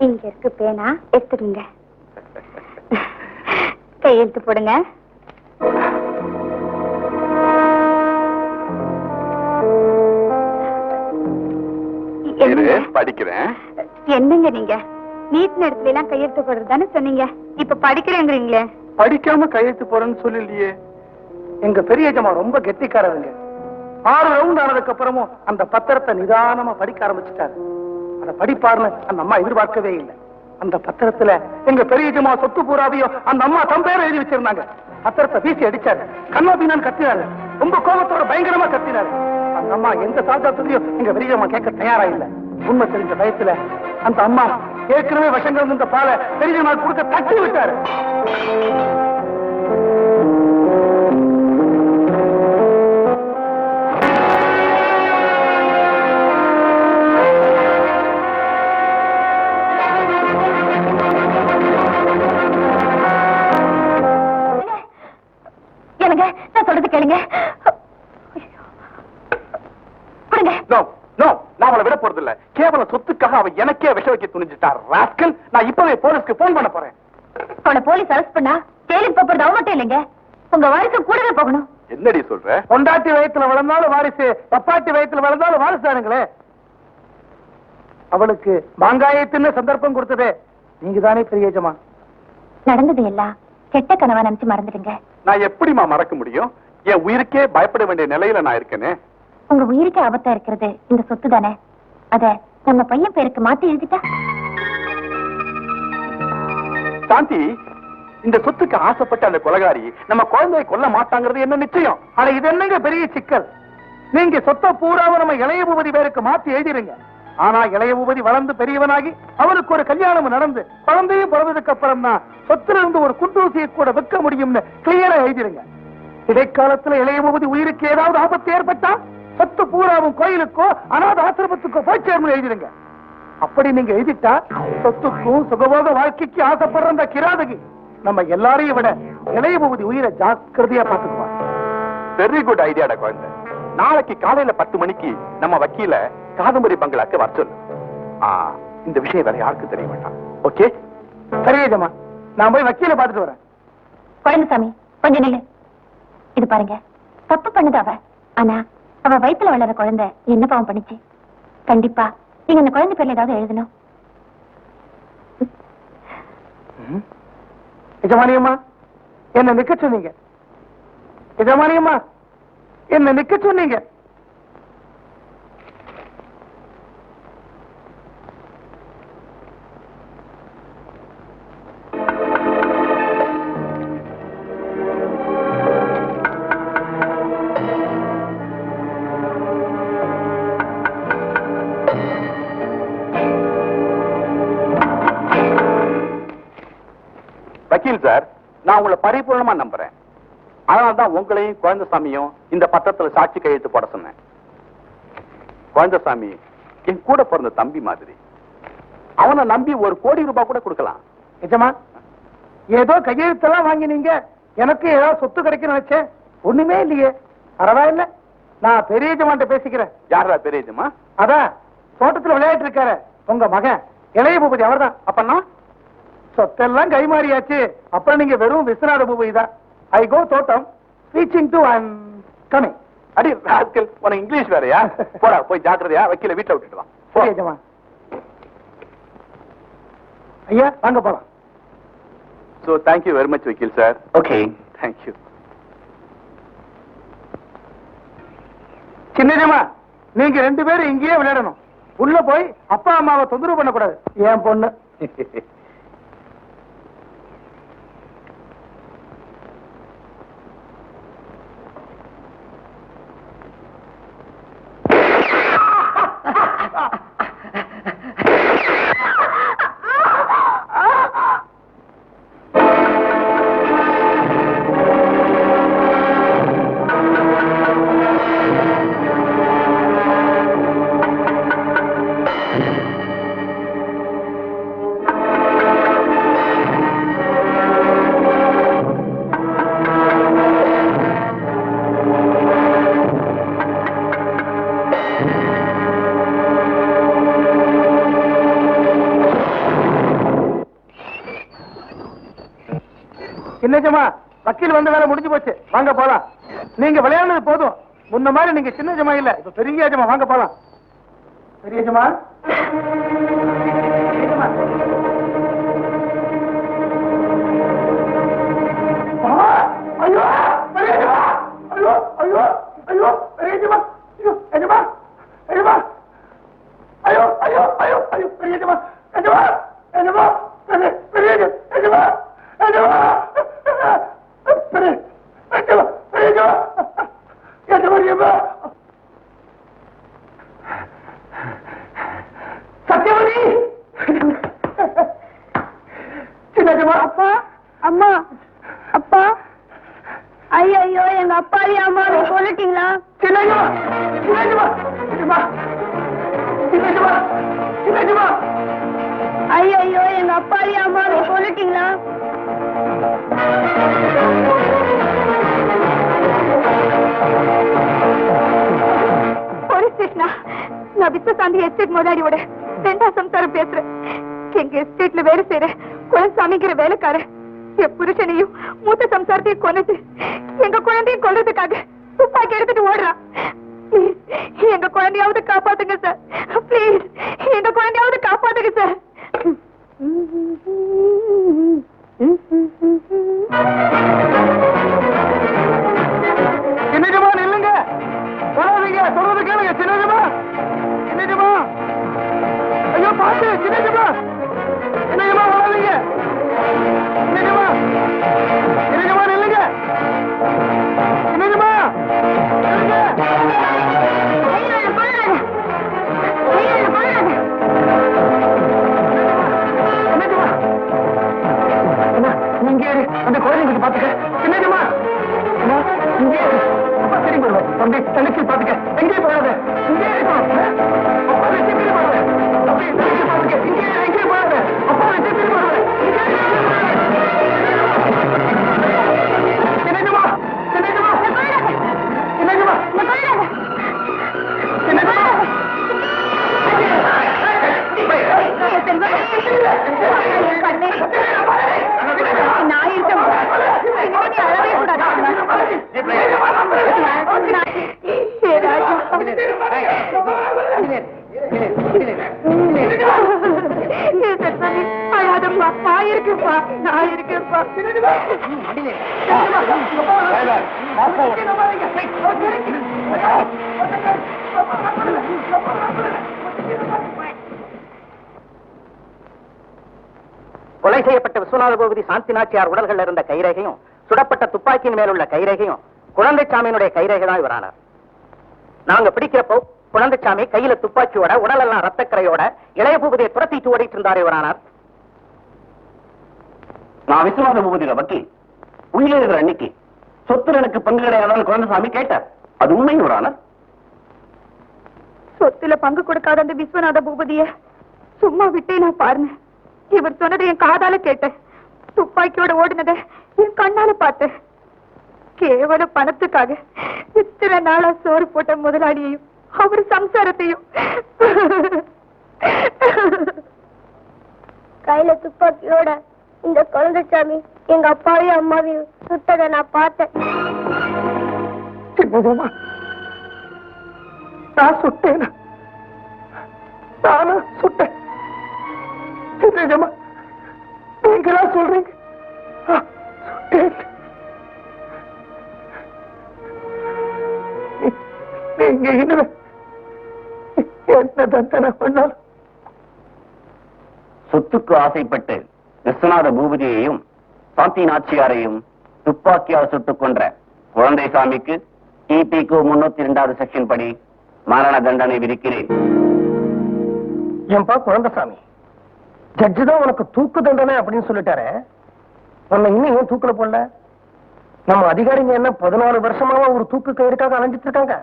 இங்க இருக்கு பேனா, எடுத்துருங்க. கையெழுத்து போடுங்க. படிக்கிறேன். என்னங்க நீங்க நீட் இடத்துல எல்லாம் கையெழுத்து போடுறதுதானே சொன்னீங்க, இப்ப படிக்கிறேங்கிறீங்களே? படிக்காம கையெழுத்து போறேன்னு சொல்லலையே. எங்க பெரிய எஜமா ரொம்ப கெட்டிக்காரருங்க. 6 ரவுண்ட் ஆனதுக்கு அப்புறமும் அந்த பத்திரத்தை நிதானமா படிக்க ஆரம்பிச்சுட்டாரு. அதை படிப்பாருன்னு அந்த அம்மா எதிர்பார்க்கவே இல்லை. அந்த பத்திரத்துல எங்க பெரிய எஜமா சொத்து பூராவையும் அந்த அம்மா தம் பேரை எழுதி வச்சிருந்தாங்க. பத்திரத்தை வீசி அடிச்சாரு, கண்ணா பீனான்னு கத்தினாரு, ரொம்ப கோபத்தோட பயங்கரமா கத்தினாரு. அந்த அம்மா எந்த சாதாத்துலயும் எங்க பெரிய அம்மா கேட்க தயாரா இல்ல. உண்மை தெரிஞ்ச பயத்துல அந்த அம்மா ஏற்கனவே விஷங்கள் இருந்த பாலை பெரிய நாள் கொடுக்க தட்டி விட்டாரு. அவ எனக்கே விஷ வைக்க துணிஞ்சிட்டா ராஸ்கல். நான் இப்பவே போலீஸ்க்கு போன் பண்ண போறேன். அவனை போலீஸ் அரெஸ்ட் பண்ணா ஜெயிலுக்கு போறது அவ மட்டும் இல்லைங்க, உங்க வாரிசு கூடவே போகணும். என்னடி சொல்ற? பொண்டாட்டி வயத்துல வளர்ந்தாலும் வாரிசு, பப்பாட்டி வயத்துல வளர்ந்தாலும் வாரிசானுங்களே. அவளுக்கு மாங்காயத்தின்னு சந்தர்ப்பம் கொடுத்ததே நீங்க தானே பெரிய எஜமா. நடந்தது எல்லாம் கெட்ட கனவா நினைச்சு மறந்துடுங்க. நான் எப்படிமா மறக்க முடியும்? என் உயிருக்கே பயப்பட வேண்டிய நிலையில நான் இருக்கேனே. உங்க உயிருக்கு ஆபத்தா இருக்கிறது இந்த சொத்து தானே, அத நம்ம பையன் பேருக்கு மாத்தி எழுதிட்டா. சாந்தி, இந்த சொத்துக்கு ஆசைப்பட்ட அந்த கொலைகாரி நம்ம குழந்தையை கொல்ல மாட்டாங்கிறது என்ன நிச்சயம்? ஆனா இது என்னங்க பெரிய சிக்கல்? நீங்க சொத்தை பூராவை நம்ம இளைய பூபதி பேருக்கு மாத்தி எழுதிருங்க. ஆனா இளைய பூபதி வளர்ந்து பெரியவனாகி அவனுக்கு ஒரு கல்யாணம் நடந்து குழந்தையும் பிறந்ததுக்கு அப்புறம் தான் சொத்துல இருந்து ஒரு குண்டூசியை கூட விற்க முடியும்னு கிளியரா எழுதிருங்க. இடைக்காலத்துல இளைய பூபதி உயிருக்கு ஏதாவது ஆபத்து ஏற்பட்டா சொத்து பூராவும் கோயிலுக்கோ அநாத ஆசிரமத்துக்கோ போய் சேர்ந்து எழுதிருங்க. அப்படி நீங்க எழுதிட்டா சொத்துக்கும் சுகபோக வாழ்க்கைக்கு ஆசைப்படுற அந்த கிராதகி நம்ம எல்லாரையும் விட இளைய பூபதி உயிரை ஜாக்கிரதையா பாத்துக்குவான். வெரி குட் ஐடியாடா குழந்தை. நாளைக்கு காலையில 10 மணிக்கு நம்ம வக்கீல காதம்பரி பங்களாக்கு வர சொல்லு. இந்த விஷயம் வேற யாருக்கு தெரிய வேண்டாம். ஓகே? சரி ஜமா, நான் போய் வக்கீல பாத்துட்டு வரேன். குழந்தைசாமி கொஞ்சம் நில்லு. இது பாருங்க, தப்பு பண்ணுது அவ. ஆனா அவ வயித்துல வளர குழந்தை என்ன பாவம் பண்ணிச்சு? கண்டிப்பா நீங்க அந்த குழந்தை பேர்ல ஏதாவது எழுதணும். எஜமானியம்மா என்ன நிக்க சொன்னீங்க. எஜமானியம்மா என்ன நிக்க சொன்னீங்க. வக்கீல் சார், நான் உங்களை பரிபூர்ணமா நம்புறேன். அதனால்தான் உங்களையும் குழந்தைசாமியும் இந்த பத்திரத்துல சாட்சி கையெழுத்து போட சொன்னேன். குழந்தைசாமி என் கூட பிறந்த தம்பி மாதிரி. அவனை நம்பி 1 கோடி ரூபாய் கூட கொடுக்கலாம். எஜமா, ஏதோ கையெழுத்தெல்லாம் வாங்கினீங்க, எனக்கு ஏதாவது சொத்து கிடைக்கும் நினைச்சேன். ஒண்ணுமே இல்லையே. பரவாயில்ல, நான் பெரிய எஜமான்ட்ட பேசிக்கிறேன். யாரா பெரிய எஜமா? அதான் தோட்டத்துல விளையாட்டு இருக்காரு உங்க மகன் இளைய பூபதி, அவர்தான். அப்பன்னா சொத்தெல்லாம் கைமாறியாச்சு. அப்புறம் நீங்க வெறும் விஸ்வநாத பூபதி தான். ஐ கோ தோட்டம், ரீச்சிங் டு ஐம் கமிங். அடி ராஸ்கல், உனக்கு இங்கிலீஷ் வேறயா? போடா, போய் ஜாக்கிரதையா வக்கீல வீட்டுல விட்டுட்டு வா. சரி எஜமா. ஐயா வாங்க போலாம். So thank you very much வக்கீல் சார். ஓகே. Thank you. சின்னஜமா, நீங்க 2 பேரும் இங்கேயே விளையாடணும். உள்ள போய் அப்பா அம்மாவை தொந்தரவு பண்ணக்கூடாது. என் பொண்ணு. சின்னஜமா, வக்கீல் வந்த வேலை முடிஞ்சு போச்சு. வாங்க போலாம். நீங்க விளையாடுனது போதும். முன்ன மாதிரி நீங்க சின்ன ஜமா இல்ல, இப்ப பெரிய ஜமா. வாங்க போலாம். பெரிய ஜமா, ஐயோ பெரிய ஜமா, ஐயோ ஐயோ ஐயோ பெரிய ஜமா, ஐயோ எஜமா எஜமா, ஐயோ ஐயோ ஐயோ ஐயோ பெரிய ஜமா, எஜமா எஜமா, பெரிய எஜமா எஜமா, சத்தியவதி, சின்னஜமா. அப்பா அம்மா, அப்பா, ஐயோ எங்க அப்பாவையும் அம்மாவை சொல்லிட்டீங்களா? சின்னஜமா சின்னஜமா சின்னஜமா சின்னஜமா சின்னஜமா, ஐயோ எங்க அப்பாவையும் அம்மாவை சொல்லிட்டீங்களா? போலீஸ் ஸ்டேஷனா? நான் விஸ்வசாந்தி எஸ்டேட் முதலாளியோட ரெண்டா சம்சாரம் பேசுறேன். எங்க எஸ்டேட்ல வேலை செய்யற குலசாமிங்கிற வேலைக்காரன் என் புருஷனையும் மூத்த சம்சாரத்தையும் கொன்னுட்டு எங்க குழந்தையும் கொல்றதுக்காக துப்பாக்கி எடுத்துட்டு ஓடுறான். எங்க குழந்தையாவது காப்பாத்துங்க சார், பிளீஸ் எங்க குழந்தையாவது காப்பாத்துங்க சார். சின்னஜமா நில்லுங்க, போகாதீங்க, சொல்றது கேளுங்க. சின்னஜமா, சின்னஜமா, ஐயோ பாத்து, சின்னஜமா, சின்னஜமா போகாதீங்க. சின்னஜமா, சின்னஜமா நில்லுங்க, சின்னஜமா நில்லுங்க. நீங்க அந்த குழந்தைங்க பாத்துக்க. சின்னஜமா இங்கே அப்பா திரும்பி வருவேன். தம்பி தங்கச்சி பாத்துக்க, எங்கேயும் போகாத, இங்கே இருக்கணும். அப்பா வச்சு திரும்பி வருவேன். தம்பி தங்கச்சி பாத்துக்க, இங்கே எங்கேயும் போகாத, அப்பா வச்சு திரும்பி வருவேன். சின்னஜமா, சின்னஜமா, சின்னஜமா, சின்னஜமா, நான் இருக்கேன், அழவே கூடாது. அழாதப்பா, நான் இருக்கேன்ப்பா, நான் இருக்கேன்ப்பா. கொலை செய்யப்பட்ட விஸ்வநாத பூபதி சாந்தி நாச்சியார் உடல்கள் இருந்த கைரேகையும் சுடப்பட்ட துப்பாக்கியின் மேலுள்ள கைரேகையும் குழந்தைச்சாமியினுடைய கைரேகை தான் இவரானார். நாங்க பிடிக்கிறப்போ குழந்தைச்சாமி கையில துப்பாக்கியோட உடலெல்லாம் ரத்தக்கரையோட இளைய பூபதியை துரத்திட்டு ஓடிட்டு இருந்தார் இவரானார். நான் விஸ்வநாத பூபதியில வக்கீல். உயிரிழக்கிற அன்னைக்கு சொத்துல எனக்கு பங்கு கிடையாதான்னு குழந்தைசாமி கேட்டார். அது உண்மை இவரானார். சொத்துல பங்கு கொடுக்காத அந்த விஸ்வநாத பூபதிய சும்மா விட்டே நான் பாருங்க. இவர் சொன்னதை என் காதால கேட்டேன், துப்பாக்கியோட ஓடினதை என் கண்ணால பார்த்தேன். கேவல பணத்துக்காக இத்தனை நாளா சோறு போட்ட முதலாளியையும் அவர் சம்சாரத்தையும் கையில துப்பாக்கியோட இந்த குழந்தைச்சாமி எங்க அப்பாவையும் அம்மாவையும் சுட்டதை நான் பார்த்தேன். சின்னஜமா, நான் சுட்டேன், நானும் சுட்டேன். சின்னஜமா, நீங்களா சொல்றீங்க சுட்டேன். நீங்க என்ன தண்டனை பண்ணாலும் சொத்துக்கு ஆசைப்பட்டு விஸ்வநாத பூபதியையும் சாந்தி நாச்சியாரையும் துப்பாக்கியால் சுட்டுக் கொன்ற குழந்தைசாமிக்கு டிபிக்கு 302வது செக்ஷன் படி மரண தண்டனை விதிக்கிறேன். ஏன்பா குழந்தைசாமி, ஜட்ஜு தான் உனக்கு தூக்கு தண்டனை அப்படின்னு சொல்லிட்டாரு. உன்னை இன்னும் ஏன் தூக்குல போடல? நம்ம அதிகாரிங்க என்ன 14 வருஷமாவா ஒரு தூக்கு கயிறுக்காக அலைஞ்சிட்டு இருக்காங்க?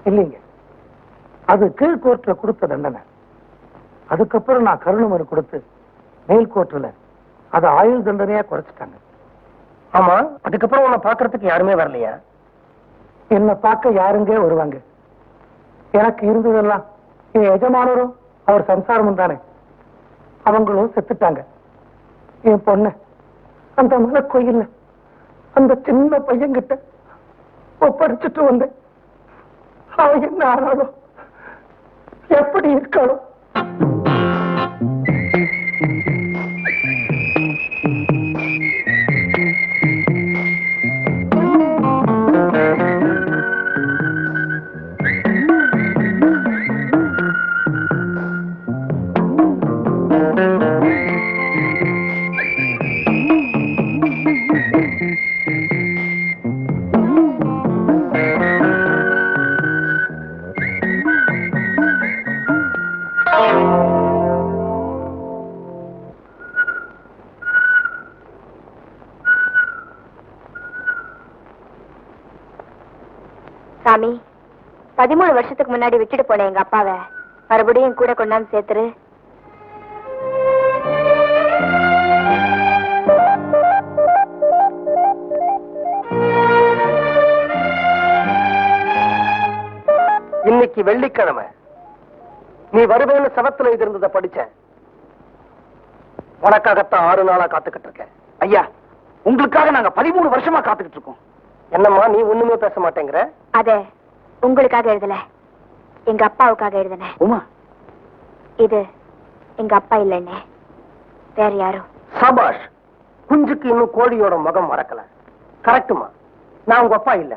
இல்லைங்க, அது கீழ் கோர்ட்ல கொடுத்த தண்டனை. அதுக்கப்புறம் நான் கருணை மனு கொடுத்து மேல் கோர்ட்ல அது ஆயுள் தண்டனையா குறைச்சிட்டாங்க. ஆமா, அதுக்கப்புறம் உன்னை பாக்குறதுக்கு யாருமே வரலையா? என்ன பார்க்க யாருங்க வருவாங்க? எனக்கு இருந்ததெல்லாம் என் எஜமானரும் அவர் சம்சாரமும் தானே. அவங்களும் செத்துட்டாங்க. என் பொண்ணு அந்த மலை கோயில்ல அந்த சின்ன பையன்கிட்ட ஒப்படைச்சிட்டு வந்தேன். அவ என்ன ஆனாலும் எப்படி இருக்காளோ? சாமி, 13 வருஷத்துக்கு முன்னாடி விட்டுட்டு போன எங்க அப்பாவை மறுபடியும் கூட கொண்டாந்து சேர்த்துரு. இன்னைக்கு வெள்ளிக்கிழமை, நீ வருவேன்னு சவத்துல இருந்ததை படிச்சேன். உனக்காகத்தான் 6 நாளா காத்துக்கிட்டு இருக்கேன். ஐயா, உங்களுக்காக நாங்க 13 வருஷமா காத்துக்கிட்டு இருக்கோம். என்னம்மா நீ ஒண்ணுமே பேச மாட்டேங்கிற? அதே உங்களுக்காக எழுதல, எங்க அப்பாவுக்காக எழுதினேன். உமா, இது எங்க அப்பா இல்லைன்னு வேற யாரும். சபாஷ், குஞ்சுக்கு இன்னும் கோழியோட முகம் மறக்கல. கரெக்டுமா, நான் உங்க அப்பா இல்ல,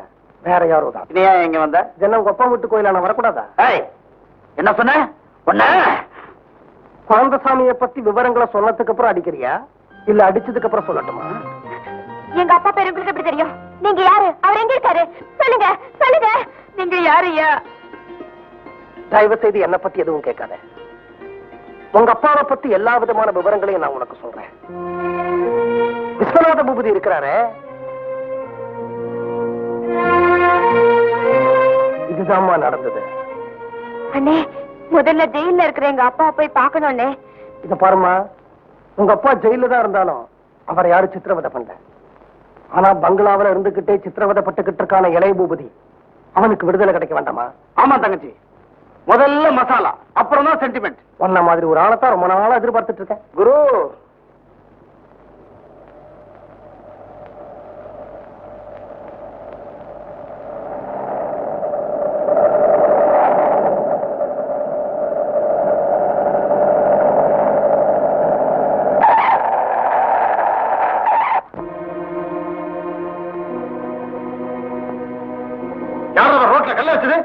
வேற யாரோ தான். நீ ஏன் இங்க வந்த? என்ன உங்க அப்பா வீட்டு கோயில நான் வரக்கூடாதா? என்ன சொன்ன? குழந்தசாமியை பத்தி விவரங்களை சொன்னதுக்கு அப்புறம் அடிக்கிறியா இல்ல அடிச்சதுக்கு அப்புறம் சொல்லட்டுமா? எங்க அப்பா பேரு உங்களுக்கு எப்படி தெரியும்? நீங்க யாரு? அவர் எங்க இருக்காரு? சொல்லுங்க சொல்லுங்க, நீங்க யாரு? ஐயா, தயவு செய்து என்ன பத்தி எதுவும் கேட்காத. உங்க அப்பாவை பத்தி எல்லா விதமான விவரங்களையும் நான் உனக்கு சொல்றேன். விஸ்வநாத பூபதி இருக்கிறாரே, இதுதான்மா நடந்தது. அண்ணே, முதல்ல ஜெயில இருக்கிற எங்க அப்பா போய் பார்க்கணும் அண்ணே. இத பாருமா, உங்க அப்பா ஜெயில தான் இருந்தாலும் அவரை யாரும் சித்திரவதை பண்ணல. ஆனா பங்களாவில இருந்துகிட்டே சித்திரவதை பட்டுக்கிட்டு இருக்கான இளைய பூபதி, அவனுக்கு விடுதலை கிடைக்க வேண்டாமா? ஆமா தங்கச்சி, முதல்ல மசாலா, அப்புறம் தான் சென்டிமெண்ட். உன்ன மாதிரி ஒரு ஆளத்தான் ரொம்ப நாளா எதிர்பார்த்துட்டு இருக்கேன். குரு, யாரும் ரோட்ல கல்ல வச்சது?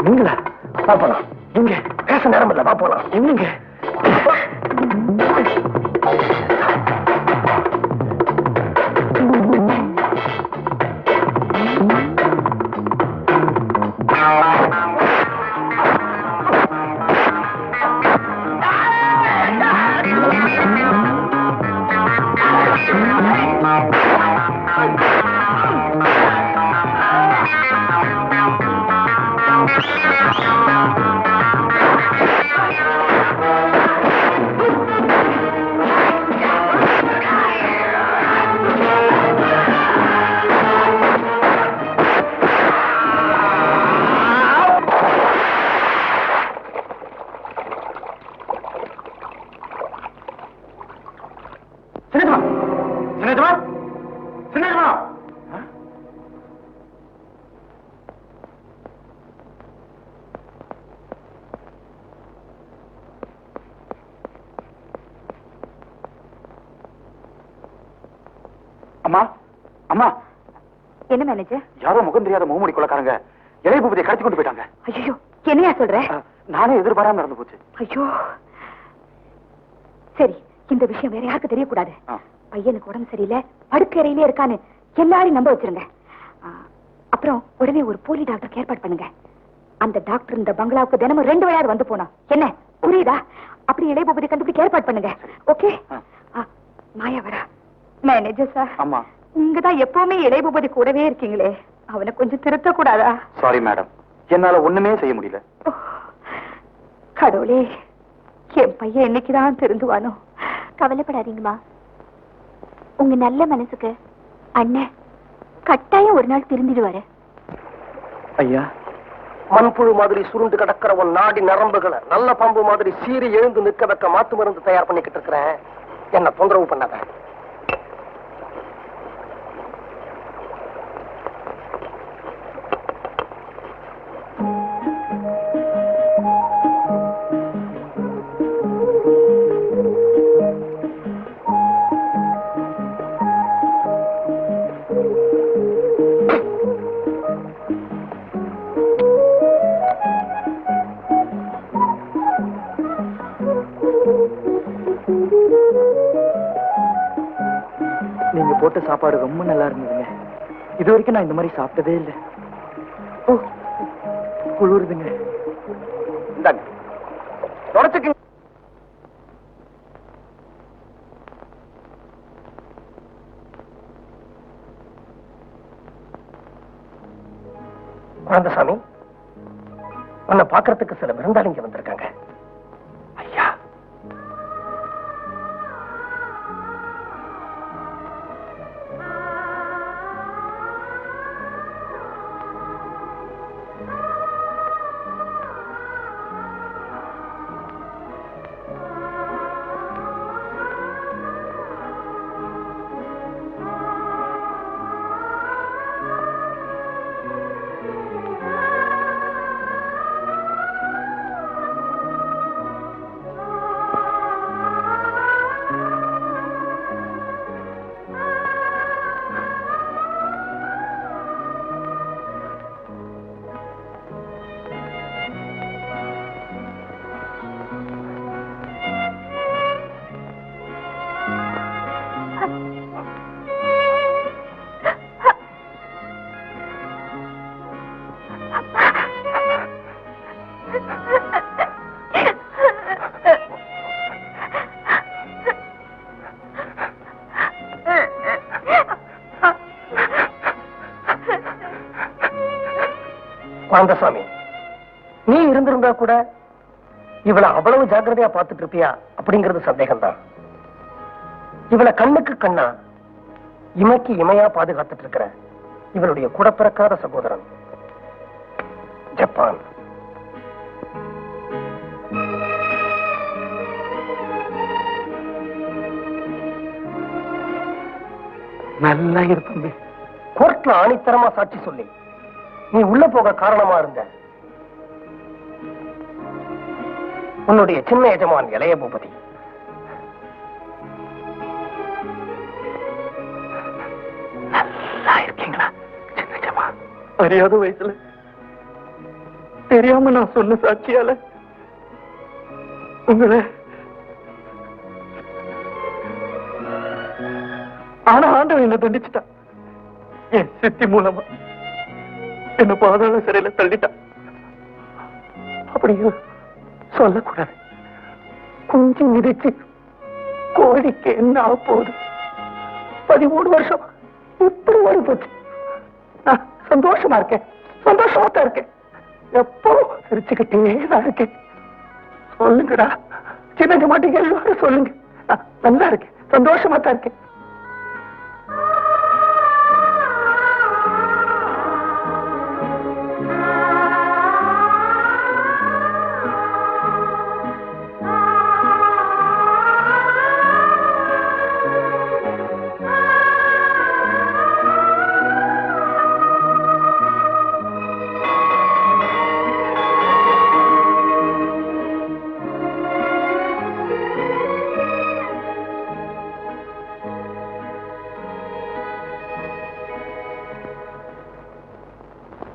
நீங்களா? பாப்பலாம், நீங்க பேச நேரம் இல்ல, பாப்பலாம். என்னங்க அம்மா, அம்மா, என்ன மேனேஜர்? யாரோ முகம் தெரியாத முகமூடி கொள்ளக்காரங்க இளைய பூபதியை கடத்தி கொண்டு போயிட்டாங்க. ஐயோ, என்னையா சொல்ற? நானே எதிர்பாராம நடந்து போச்சு. ஐயோ, சரி, இந்த விஷயம் வேற யாருக்கு தெரியக்கூடாது. பையனுக்கு உடம்பு சரியில்லை, படுக்கறையிலே இருக்கான்னு எல்லாரையும் நம்ப வச்சிருங்க. அப்புறம் உடனே ஒரு போலி டாக்டருக்கு ஏற்பாடு பண்ணுங்க. அந்த டாக்டர் இந்த பங்களாவுக்கு தினமும் 2 வேளையாவது வந்து போனா என்ன, புரியுதா? அப்படி இளைய பூபதி கண்டுபிடிக்க ஏற்பாடு பண்ணுங்க. ஓகே? மாயா வரா. மேனேஜர் சார், அம்மா, நீங்க தான் எப்பவுமே இளைய பூபதி கூடவே இருக்கீங்களே, அவனை கொஞ்சம் திருத்த கூடாதா? சாரி மேடம், என்னால ஒண்ணுமே செய்ய முடியல. கடவுளே, என் பையன் என்னைக்குதான் திருந்துவானோ? கவலைப்படாதீங்கம்மா. உங்க நல்ல மனசுக்கு அண்ணன் கட்டாயம் ஒரு நாள் திருந்திடுவாரு. ஐயா, மண்புழு மாதிரி சுருண்டு கிடக்கிற உன் நாடி நரம்புகளை நல்ல பாம்பு மாதிரி சீறி எழுந்து நிற்க வைக்க மாத்து மருந்து தயார் பண்ணிக்கிட்டு இருக்கிறேன். என்ன தொந்தரவு பண்ணாத. நீங்க போட்ட சாப்பாடு ரொம்ப நல்லா இருந்ததுங்க. இது வரைக்கும் நான் இந்த மாதிரி சாப்பிட்டதே இல்லை. ஓ, குளிருதுங்க. இந்தாங்க, தொடச்சுக்கு. குழந்தசாமி, உன்னை பாக்குறதுக்கு சில விருந்தாளிங்க வந்திருக்காங்க. ஐயா, குழந்தசாமி, நீ இருந்திருந்தா கூட இவளை அவ்வளவு ஜாக்கிரதையா பார்த்துட்டு இருப்பியா அப்படிங்கிறது சந்தேகம்தான். இவளை கண்ணுக்கு கண்ணா, இமைக்கு இமையா பாதுகாத்துட்டு இருக்கிற இவளுடைய கூட பிறக்காத சகோதரன் ஜப்பான். நல்லா இருக்கு. கோர்ட்ல ஆணித்தரமா சாட்சி சொல்லி நீ உள்ள போக காரணமா இருந்த உன்னுடைய சின்ன எஜமான் இளைய பூபதி நல்லா இருக்கீங்களா? சின்ன எஜமான், அறியாத வயசுல தெரியாம நான் சொன்ன சாட்சியால உங்களை ஆனா ஆண்டவன் என்ன தண்டிச்சுட்டான். என் சித்தி மூலமா என்ன பாதாள சிறையில தள்ளிட்டான். அப்படியும் சொல்லக்கூடாது. குஞ்சு மிதிச்சு கோழிக்கு என்ன ஆக போகுது? 13 வருஷம் இப்படி ஓடி போச்சு. நான் சந்தோஷமா இருக்கேன், சந்தோஷமா தான் இருக்கேன், எப்போ சிரிச்சுக்கிட்டே தான் இருக்கேன். சொல்லுங்கடா சின்ன மாட்டீங்க, எல்லாரும் சொல்லுங்க. நான் நல்லா இருக்கேன், சந்தோஷமா தான் இருக்கேன்.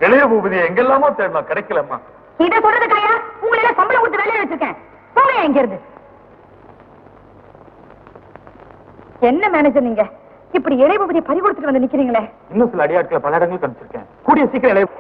இளைய பூபதி எங்கெல்லாமோ தேடமா கிடைக்கலம்மா. இதை சொல்றது கையா, உங்களை சம்பளம் கொடுத்து வேலையை வச்சிருக்கேன். போங்க எங்க இருந்து. என்ன மேனேஜர் நீங்க இப்படி இளைய பூபதியை பறி கொடுத்துட்டு வந்து நிக்கிறீங்களே? இன்னும் சில அடியாட்களை பல இடங்களுக்கு அனுப்பிச்சிருக்கேன். கூடிய சீக்கிரம் இளைய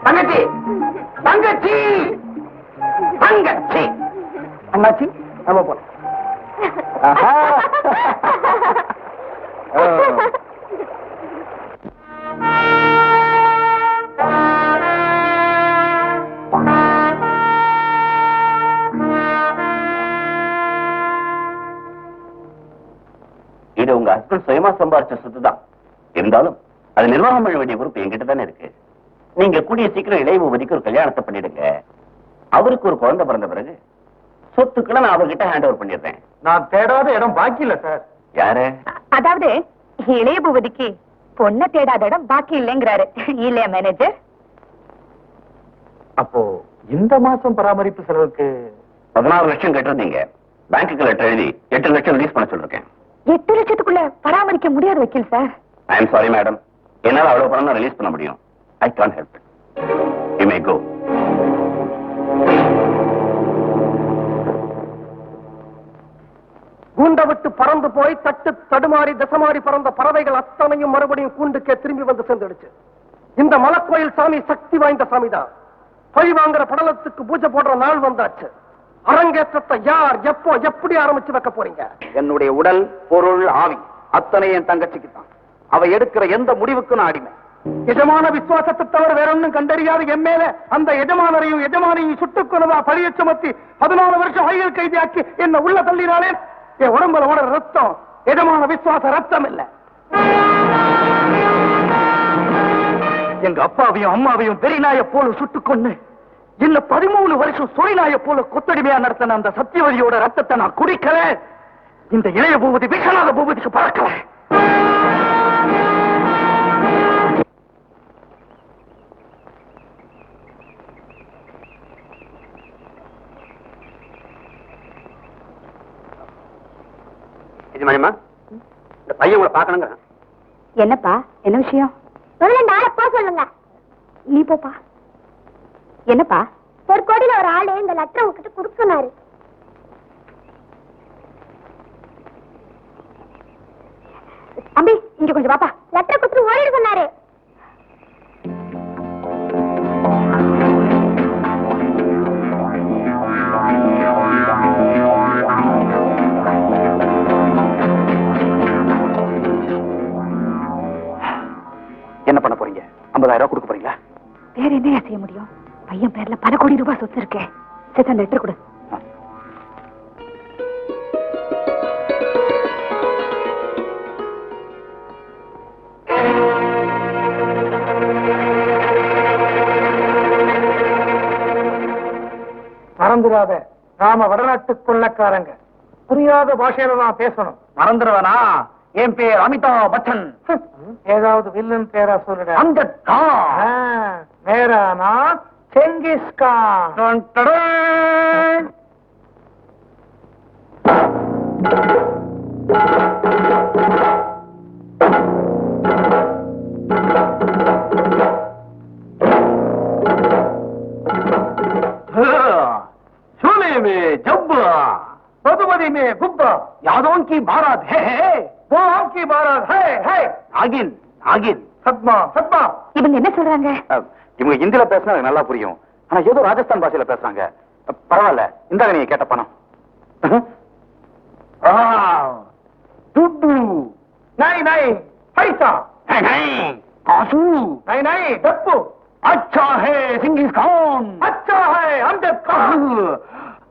தங்கச்சி தங்கச்சி தங்கச்சி அண்ணாச்சி நம்ம போலாம். இது உங்க ஹஸ்பண்ட் சுயமா சம்பாரிச்ச சொத்து தான். இருந்தாலும் அது நிர்வாகம் பண்ண வேண்டிய பொறுப்பு என்கிட்ட தானே இருக்கு. நீங்க கூடிய சீக்கிரம் இளைய பூபதிக்கு ஒரு கல்யாணத்தை பண்ணிடுங்க. அவருக்கு ஒரு குழந்தை பிறந்த பிறகு சொத்துக்களை நான் அவர்கிட்ட ஹேண்ட் ஓவர் பண்ணிடுறேன். நான் தேடாத இடம் பாக்கி இல்ல சார். யாரு? அதாவது இளைய பூபதிக்கு பொண்ணை தேடாத இடம் பாக்கி இல்லைங்கிறாரு இல்லையா மேனேஜர்? அப்போ இந்த மாசம் பராமரிப்பு செலவுக்கு 16 லட்சம் கேட்டிருந்தீங்க. பேங்க்குக்கு லெட்டர் எழுதி 8 லட்சம் ரிலீஸ் பண்ண சொல்லிருக்கேன். 8 லட்சத்துக்குள்ள பராமரிக்க முடியாது வக்கீல் sir. I am sorry madam, என்னால அவ்வளவு பணம் ரிலீஸ் பண்ண முடியும். I can't help. You may கோ. கூண்ட விட்டு பறந்து போய் தட்டு தடுமாறி தசமாறி பறந்த பறவைகள் அத்தனையும் மறுபடியும் கூண்டுக்கே திரும்பி வந்து சேர்ந்துடுச்சு. இந்த மலைக்கோயில் சாமி சக்தி வாய்ந்த சாமிதான். பழி வாங்குற படலத்துக்கு பூஜை போடுற நாள் வந்தாச்சு. அரங்கேற்றத்தை யார் எப்போ எப்படி ஆரம்பிச்சு வைக்க போறீங்க? என்னுடைய உடல் பொருள் ஆவி அத்தனை என் தங்கச்சிக்கு தான். அவ எடுக்கிற எந்த முடிவுக்கு நான் அடிமை. எஜமான விசுவாசத்தை தவிர வேற ஒன்னும் கண்டறியாத என் மேல அந்த எஜமானரையும் எஜமானியும் சுட்டுக்கொணவா பழிய சுமத்தி 14 வருஷம் ஆயுள் கைதியாக்கி என்ன உள்ள தள்ளினாலே. என் உடம்புல ஓட ரத்தம் எஜமான விசுவாச ரத்தம் இல்ல. எங்க அப்பாவையும் அம்மாவையும் வெறிநாய போல சுட்டுக்கொண்டு இன்னும் 13 வருஷம் சொரிநாய போல கொத்தடிமையா நடத்தின அந்த சத்தியவதியோட ரத்தத்தை நான் குடிக்கல. இந்த இளைய பூபதி விஸ்வநாத பூபதிக்கு பறக்கல. எஜமானிமா, இந்த பையன் உங்களை பார்க்கணுங்க. என்னப்பா, என்ன விஷயம்? முதல்ல நாளை போக சொல்லுங்க. நீ போப்பா. என்னப்பா? ஒரு கோடியில ஒரு ஆளு இந்த லெட்டர் உங்ககிட்ட கொடுக்கனாரு. அம்பி, இங்க கொஞ்சம் வாப்பா. லெட்டர் கொடுத்து ஓடிடு சொன்னாரு. என்ன பண்ண போறீங்க? 50,000 கொடுக்க போறீங்களா? வேற என்ன செய்ய முடியும்? பையன் பேர்ல பல கோடி ரூபாய் சொத்து இருக்கேன். சரி, அந்த லெட்டர் கொடு. மறந்துடாத, நாம வடநாட்டு கொள்ளக்காரங்க. புரியாத பாஷையில தான் பேசணும். மறந்துடுவனா? என் பேர் அமிதாப் பச்சன். ஏதாவது வில்லன் பேரா சொல்லுங்க. அங்கத் கான். நேரானா செங்கிஸ்கான். டன் டடன். सोने में जब मधुमती में गुब्बा यादों की बारात है वो आपकी बारात है नागिन नागिन सदमा सदमा. இவங்க என்ன சொல்றாங்க? இவங்க ஹிந்தில பேசினா எனக்கு நல்லா புரியும். ஆனா ஏதோ ராஜஸ்தான் பாஷையில பேசுறாங்க. பரவாயில்ல, இந்தாங்க நீங்க கேட்ட பணம். துட்டு. நை நை பைசா. कासू நை நை டப்பு. अच्छा है सिंगिस खान. अच्छा है अमजद खान.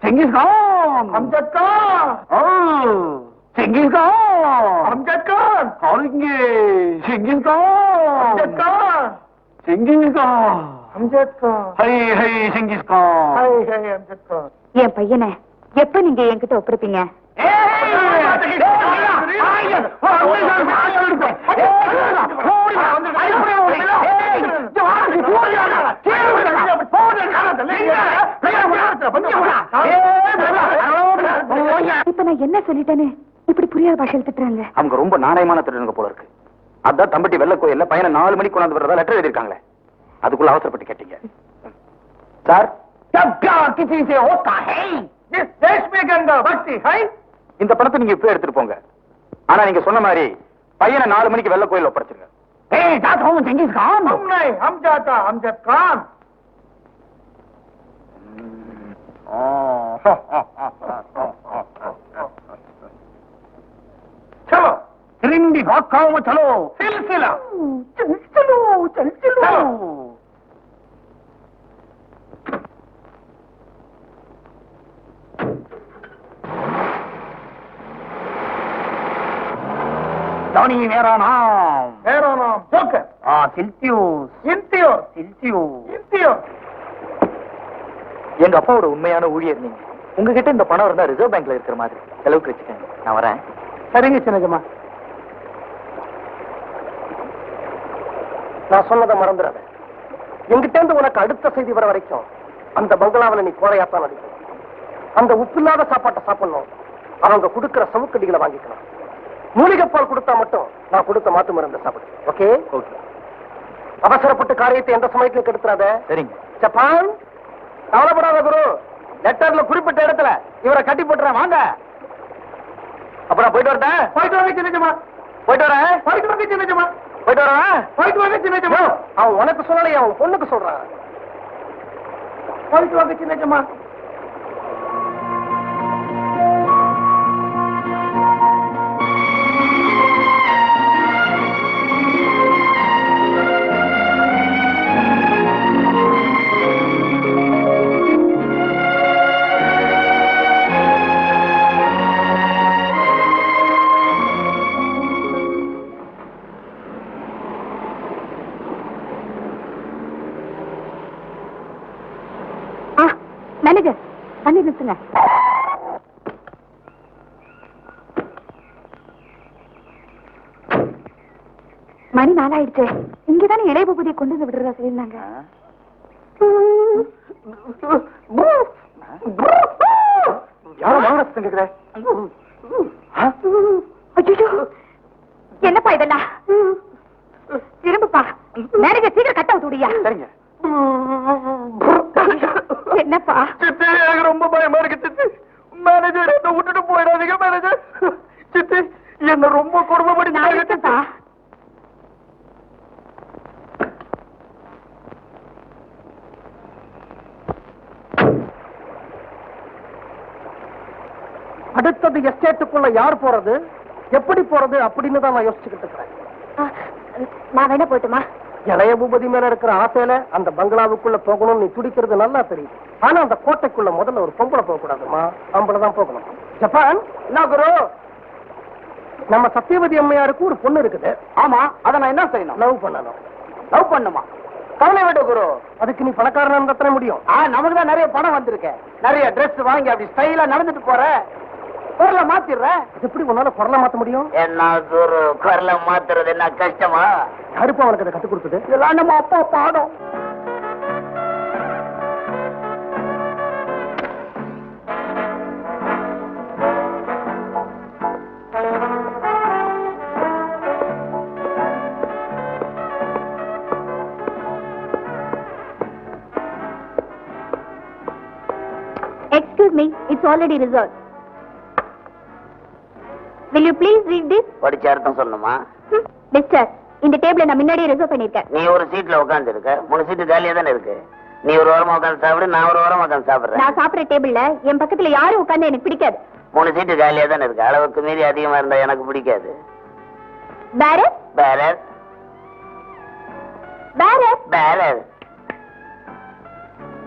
सिंगिस खान. अमजद खान. செங்கிஸ்கான் அம்ஜத்கான் ஆளுங்க செங்கிஸ்கான் அம்ஜத்கான் செங்கிஸ்கான் அம்ஜத்கான் ஹை ஹை செங்கிஸ்கான் ஹை ஹை அம்ஜத்கான். என் பையனை எப்ப நீங்க என்கிட்ட ஒப்படைப்பீங்க? இப்ப நான் என்ன சொல்லிட்டேன்னு இப்படி புரியாத பாஷையில் திட்டுறாங்க. அவங்க ரொம்ப நாணயமான திருடங்க போல இருக்கு. அதான் தம்பட்டி வெள்ள கோயில்ல பையனை 4 மணிக்கு கொண்டாந்து வர்றதா லெட்டர் எழுதிருக்காங்களே, அதுக்குள்ள அவசரப்பட்டு கேட்டீங்க சார். இந்த பணத்தை நீங்க இப்ப எடுத்துட்டு போங்க. ஆனா நீங்க சொன்ன மாதிரி பையனை 4 மணிக்கு வெள்ள கோயில் ஒப்படைச்சிருங்க. चलो रिंडी भाग में चलो सिलसिला चल चलो चल चलो दानी मेरा नाम जोकर सिल्तियोस सिल्तियोस सिल्तियोस सिल्तियोस. எங்க அப்பாவோட உண்மையான ஊழியர் நீங்க. உங்ககிட்ட இந்த பணம் இருந்தா ரிசர்வ் பேங்க்ல இருக்கிற மாதிரி செலவுக்கு வச்சுக்கோங்க. நான் வரேன். சரிங்க சின்னஜமா, நான் சொன்னதை மறந்துடாத. எங்கிட்ட இருந்து உனக்கு அடுத்த செய்தி வர வரைக்கும் அந்த பங்களாவில நீ கோரையாத்தான் நடிக்கணும். அந்த உப்பில்லாத சாப்பாட்டை சாப்பிடணும். அவங்க கொடுக்கிற சவுக்கடிகளை வாங்கிக்கணும். மூலிகைப்பால் கொடுத்தா மட்டும் நான் கொடுத்த மாத்து மருந்து சாப்பிடு. Okay okay. அவசரப்பட்டு காரியத்தை எந்த சமயத்துல கெடுத்துறாத. சரிங்க. ஜப்பான் கவலைப்படாத குரு. லெட்டர்ல குறிப்பிட்ட இடத்துல இவரை கட்டி போட்டுறேன். வாங்க. அப்புறம் போயிட்டு வரேன். போயிட்டு வாங்க சின்னஜமா. போயிட்டு வரேன். போயிட்டு வாங்க சின்னஜமா. போயிட்டு வரேன். போயிட்டு வாங்க சின்னஜமா. அவன் உனக்கு சொல்லலையே, அவன் பொண்ணுக்கு சொல்றான். போயிட்டு வாங்க சின்னஜமா. மேனேஜர் பண்ணி நிறுத்துங்க. மணி 4 ஆயிடுச்சு. இங்கதானே இளைய பூபதியை கொண்டு வந்து விடுறதா சொல்லியிருந்தாங்க. என்னப்பா இதெல்லாம்? திரும்பப்பா. மேனேஜர் சீக்கிரம் கட்ட விட்டுடியா? சரிங்க. என்னப்பா? சித்தி எனக்கு ரொம்ப பயமா இருக்கு சித்தி. மேனேஜர் என்ன விட்டுட்டு போயிடாதீங்க மேனேஜர். சித்தி என்ன ரொம்ப கொடுமைப்படுத்திட்டாங்க. அடுத்தது எஸ்டேட்டுக்குள்ள யார் போறது, எப்படி போறது அப்படின்னு தான் நான் யோசிச்சுக்கிட்டு இருக்கிறேன். நான் வேணா போட்டுமா? இளைய பூபதி மேல இருக்கிற ஆசையில அந்த பங்களாவுக்குள்ள போகணும்னு நீ துடிக்கிறது நல்லா தெரியுது. ஆனா அந்த கோட்டைக்குள்ள முதல்ல ஒரு பொம்பளை போக கூடாதுமா, ஆம்பளை தான் போகணும். ஜப்பான் என்ன குரு, நம்ம சத்தியவதி அம்மையாருக்கு ஒரு பொண்ணு இருக்குது. ஆமா, அத நான் என்ன செய்யணும்? லவ் பண்ணணும். லவ் பண்ணுமா? கவலை விட குரு. அதுக்கு நீ பணக்காரனா இருந்தா தானே முடியும். நமக்கு தான் நிறைய பணம் வந்திருக்கு. நிறைய ட்ரெஸ் வாங்கி அப்படி ஸ்டைலா நடந்துட்டு போற. குரலை மாத்திடுறேன். எப்படி உன்னால குரலை மாத்த முடியும்? என்ன குரு, குரலை மாத்துறது என்ன கஷ்டமா? யாருப்பா அவனுக்கு அதை கத்துக் கொடுத்தது? இதெல்லாம் நம்ம அப்பா பாடம். Excuse me, it's already reserved. Will you please read this? படிச்ச அர்த்தம் சொல்லணுமா? Mister, இந்த டேபிள நான் முன்னாடியே ரிசர்வ் பண்ணிருக்கேன். நீ ஒரு சீட்ல உட்கார்ந்து இருக்க. 3 சீட்டு காலியா தானே இருக்கு. நீ ஒரு ஓரமா உட்கார்ந்து சாப்பிடு, நான் ஒரு ஓரமா உட்கார்ந்து சாப்பிடுறேன். நான் சாப்பிடுற டேபிள்ல என் பக்கத்துல யாரும் உட்கார்ந்து எனக்கு பிடிக்காது. 3 சீட்டு காலியா தானே இருக்கு. அளவுக்கு மீறி அதிகமா இருந்தா எனக்கு பிடிக்காது. பேரர் பேரர் பேரர் பேரர்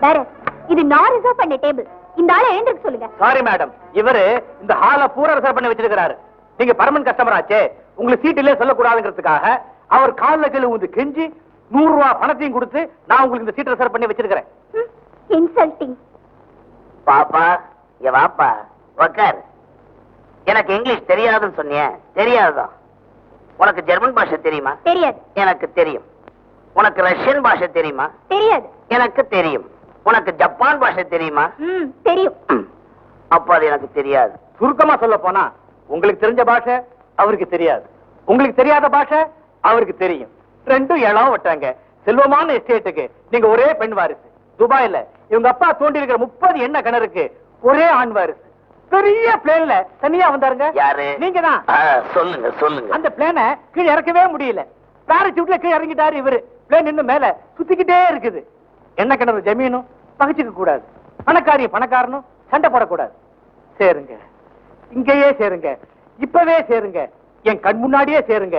பேரர், இது நான் ரிசர்வ் பண்ண டேபிள். இந்த ஆளை எழுந்திருக்க சொல்லுங்க. சாரி மேடம், இவரு இந்த ஹால பூரா ரிசர்வ் பண்ணி வச்சிருக்காரு. நீங்க பர்மனன்ட் கஸ்டமர் ஆச்சே, உங்களுக்கு சீட் இல்ல சொல்லக்கூடாதுங்கிறதுக்காக அவர் கால்ல கீழ வந்து கெஞ்சி 100 ரூபாய் பணத்தையும் கொடுத்து நான் உங்களுக்கு இந்த சீட் ரிசர்வ் பண்ணி வச்சிருக்கிறேன். இன்சல்ட்டிங். பாப்பா வாப்பா உக்கார். எனக்கு இங்கிலீஷ் தெரியாதுன்னு சொன்னிய, தெரியாதுதான். உனக்கு ஜெர்மன் பாஷை தெரியுமா? தெரியாது. எனக்கு தெரியும். உனக்கு ரஷ்யன் பாஷை தெரியுமா? தெரியாது. எனக்கு தெரியும். உனக்கு ஜப்பான் பாஷை தெரியுமா? தெரியும். அப்ப அது எனக்கு தெரியாது. சுருக்கமா சொல்ல போனா உங்களுக்கு தெரிஞ்ச பாஷை அவருக்கு தெரியாது, உங்களுக்கு தெரியாத பாஷை அவருக்கு தெரியும். ரெண்டும் இளம் விட்டாங்க. செல்வமான எஸ்டேட்டுக்கு நீங்க ஒரே பெண் வாரிசு. துபாயில இவங்க அப்பா தோண்டி இருக்கிற 30 எண்ணெய் கிணறுக்கு ஒரே ஆண் வாரிசு. பெரிய பிளேன்ல தனியா வந்தாருங்க. யாரு? நீங்க தான். சொல்லுங்க சொல்லுங்க. அந்த பிளேனை கீழே இறக்கவே முடியல. பாராசூட்ல கீழே இறங்கிட்டாரு இவரு. பிளேன் இன்னும் மேல சுத்திக்கிட்டே இருக்குது. என்ன கிணறு ஜமீனும் பகிச்சுக்க கூடாது, பணக்காரிய பணக்காரனும் சண்டை போடக்கூடாது. சேருங்க, இங்கேயே சேருங்க, இப்பவே சேருங்க, என் கண் முன்னாடியே சேருங்க.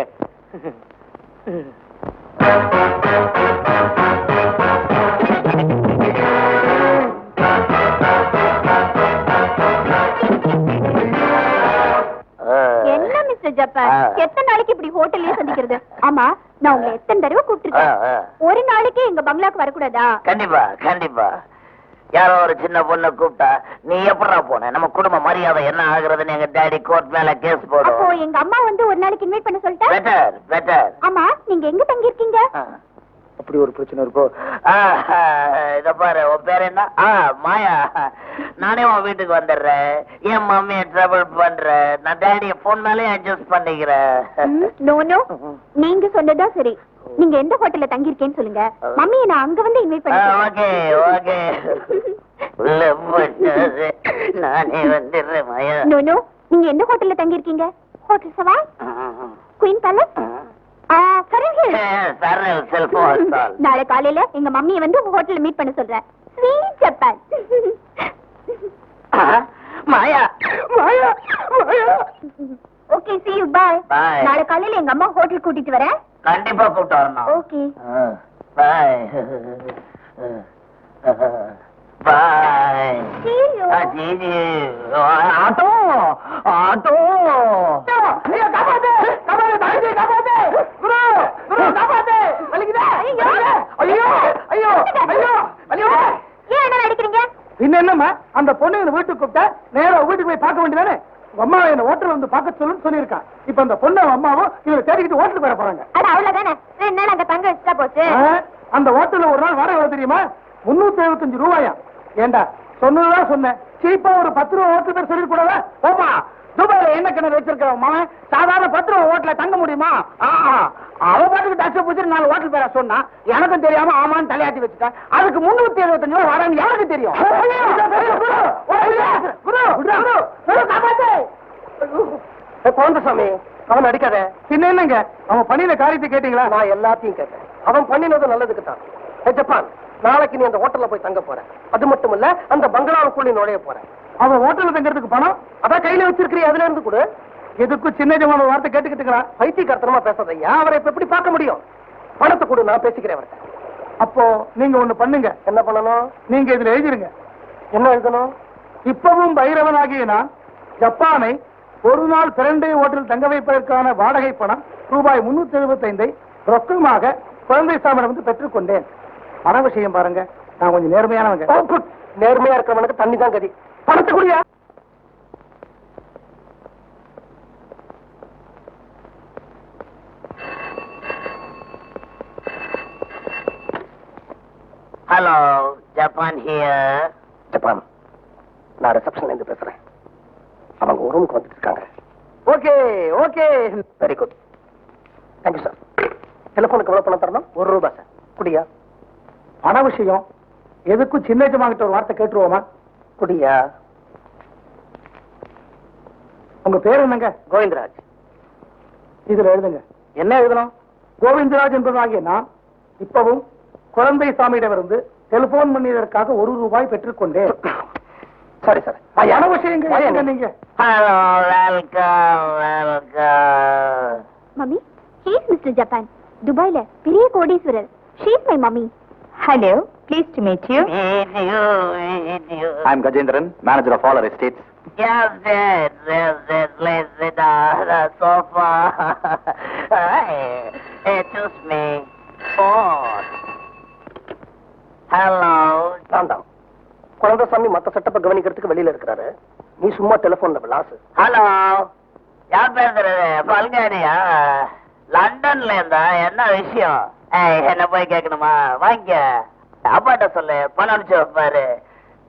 என்ன மிஸ்டர் ஜப்பான், எத்தனை நாளைக்கு இப்படி ஹோட்டல்லயே சந்திக்கிறது? ஆமா, நான் உங்களை எத்தனை தடவை கூப்பிட்டுருக்கேன். ஒரு நாளைக்கு எங்க பங்களாக்கு வரக்கூடாதா? கண்டிப்பா கண்டிப்பா. யாரோ ஒரு சின்ன பொண்ணு கூப்பிட்டா நீ எப்படா போன? நம்ம குடும்ப மரியாதை என்ன ஆகுறதுன்னு எங்க டாடி கோர்ட் மேல கேஸ் போடும். அப்போ எங்க அம்மா வந்து ஒரு நாளைக்கு இன்வைட் பண்ண சொல்லிட்டா? Better better. ஆமா, நீங்க எங்க தங்கி இருக்கீங்க? அப்படி ஒரு பிரச்சனை இருக்கோ? இத பாரு, உன் பேர் என்ன? மாயா. நானே உன் வீட்டுக்கு வந்துடுறேன். என் மம்மியை ட்ரபிள் பண்றேன். நான் டேடிய போன் மேலே அட்ஜஸ்ட் பண்ணிக்கிறேன். நோ நோ, நீங்க சொன்னதா சரி. நீங்க எந்த ஹோட்டல்ல தங்கி இருக்கேன்னு சொல்லுங்க, மம்மியை நான் அங்க வந்து இன்வைட் பண்ணுறேன். Okay okay. உள்ள போட்டு நானே வந்துடுறேன் மாயா. நோ நோ, நீங்க எந்த ஹோட்டல்ல தங்கி இருக்கீங்க? ஹோட்டல் சவாய், குயின் பேலஸ், நாளை காலையில எங்க மம்மியை வந்து ஹோட்டல்ல மீட் பண்ண சொல்றேன். Sweet Japan. Maya Maya Maya. Okay, see you, bye. நாளை காலையில எங்க அம்மா ஹோட்டல் கூட்டிட்டு வரேன். கண்டிப்பா கூப்பிட்டு வரணும். Okay bye bye. ஜிஜி ஆட்டோ ஆட்டோ. ஐயோ காப்பாத்து, காப்பாத்து, தாயே காப்பாத்து. குரு குரு காப்பாத்து. வலிக்குதா? ஐயோ ஐயோ ஐயோ ஐயோ. ஏன் என்ன நடிக்கிறீங்க? இன்னும் என்னம்மா, அந்த பொண்ணு இந்த வீட்டுக்கு கூப்பிட்டா நேரா வீட்டுக்கு போய் பார்க்க வேண்டியதானே? உங்க அம்மா என்ன ஹோட்டல் வந்து பார்க்க சொல்லுன்னு சொல்லியிருக்கான். இப்ப அந்த பொண்ணு அம்மாவும் இவரை தேடிக்கிட்டு ஹோட்டலுக்கு வர போறாங்க. அட அவ்வளவுதானே, 2 நாள் அங்க தங்க வச்சுட்டா போச்சு. அந்த ஹோட்டல்ல ஒரு நாள் வாடகை எவ்வளவு தெரியுமா? 375 ரூபாயா. ஏண்டா சொன்னதுதான் சொன்னேன், சீப்பா ஒரு 10 ரூபா ஹோட்டல் பேர் சொல்லிட்டு கூடாதா? போமா, துபாயில என்ன கிணறு வச்சிருக்கிறவன் மகன் சாதாரண 10 ரூபா ஹோட்டல்ல தங்க முடியுமா? அவ பாட்டுக்கு டச் பிடிச்சிட்டு 4 ஹோட்டல் பேரா சொன்னா, எனக்கும் தெரியாம ஆமான்னு தலையாட்டி வச்சுட்டேன். அதுக்கு 375 ரூபா வாடகை யாருக்கு தெரியும்? கோந்தசாமி, அவன் அடிக்காத. பின்ன என்னங்க, அவன் பண்ணின காரியத்தை கேட்டீங்களா? நான் எல்லாத்தையும் கேட்டேன். அவன் பண்ணினது நல்லதுக்கு தான். ஜப்பான், நாளைக்கு நீ அந்த ஹோட்டல்ல போய் தங்க போற. அது மட்டும் இல்ல, அந்த பங்களாவுக்குள்ள நுழைய போற. அவன் ஹோட்டல்ல தங்கறதுக்கு பணம் அதான் கையில வச்சிருக்கிறிய, அதுல இருந்து கொடு. எதுக்கும் சின்ன ஜமான வார்த்தை கேட்டுக்கிட்டுக்கிறான். பைத்தியக்காரத்தனமா பேசாதய்யா. அவரை இப்ப எப்படி பார்க்க முடியும்? பணத்தை கொடு, நான் பேசிக்கிறேன் அவர்கிட்ட. அப்போ நீங்க ஒண்ணு பண்ணுங்க. என்ன பண்ணணும்? நீங்க இதுல எழுதிருங்க. என்ன எழுதணும்? இப்பவும் பைரவனாகிய நான் ஜப்பானை ஒரு நாள் பிரண்டை ஹோட்டல் தங்க வைப்பதற்கான வாடகை பணம் ரூபாய் 375 ரொக்கமாக குழந்தை சாமனை வந்து பெற்றுக்கொண்டேன். பண விஷயம் பாருங்க, நான் கொஞ்சம் நேர்மையானவங்க. நேர்மையா இருக்கிறவனுக்கு தண்ணி தான் கதி. பணத்தை குடியா. Hello, Japan here. ஜப்பான், நான் ரிசப்ஷன்ல இருந்து பேசுறேன். அவங்க ஒரு ரூமுக்கு வந்துட்டு இருக்காங்க. Okay okay, very good, thank you sir. டெலிபோனுக்கு எவ்வளவு பணம் தரணும்? 1 ரூபாய் சார். குடியா. பண விஷயம் எதுக்கும் சின்ன ஜமாங்கிட்ட ஒரு வார்த்தை கேட்டுருவோமா? குடியா. உங்க பேர் என்னங்க? கோவிந்தராஜ். இதுல எழுதுங்க. என்ன எழுதணும்? கோவிந்தராஜ் என்பதாகிய நான் இப்பவும் குழந்தை சாமியிடமிருந்து டெலிபோன் பண்ணியதற்காக 1 ரூபாய் பெற்றுக்கொண்டேன். சரி சார். பண விஷயம் நீங்க. Hello, welcome welcome. Mummy, he is Mr. Japan. துபாயில பெரிய கோடீஸ்வரர். She is my mummy. Hello, pleased to meet you. Meet you. I am Gajendran, manager of all our estates. Yes, let's sit on the sofa. Hey, choose me. Phone. Hello. நான் தான் குழந்தைசாமி மத்த செட்டப்ப கவனிக்கிறதுக்கு வெளியில இருக்கிறாரு. நீ சும்மா டெலிபோன்ல விளாசு. Hello, யார் பேசுறது? பல்காரியா? லண்டன்ல இருந்தா என்ன விஷயம்? என்ன போய் கேட்கணுமா? வாங்க, அப்பாட்ட சொல்லு, பணம் அனுப்பிச்சு வைப்பாரு.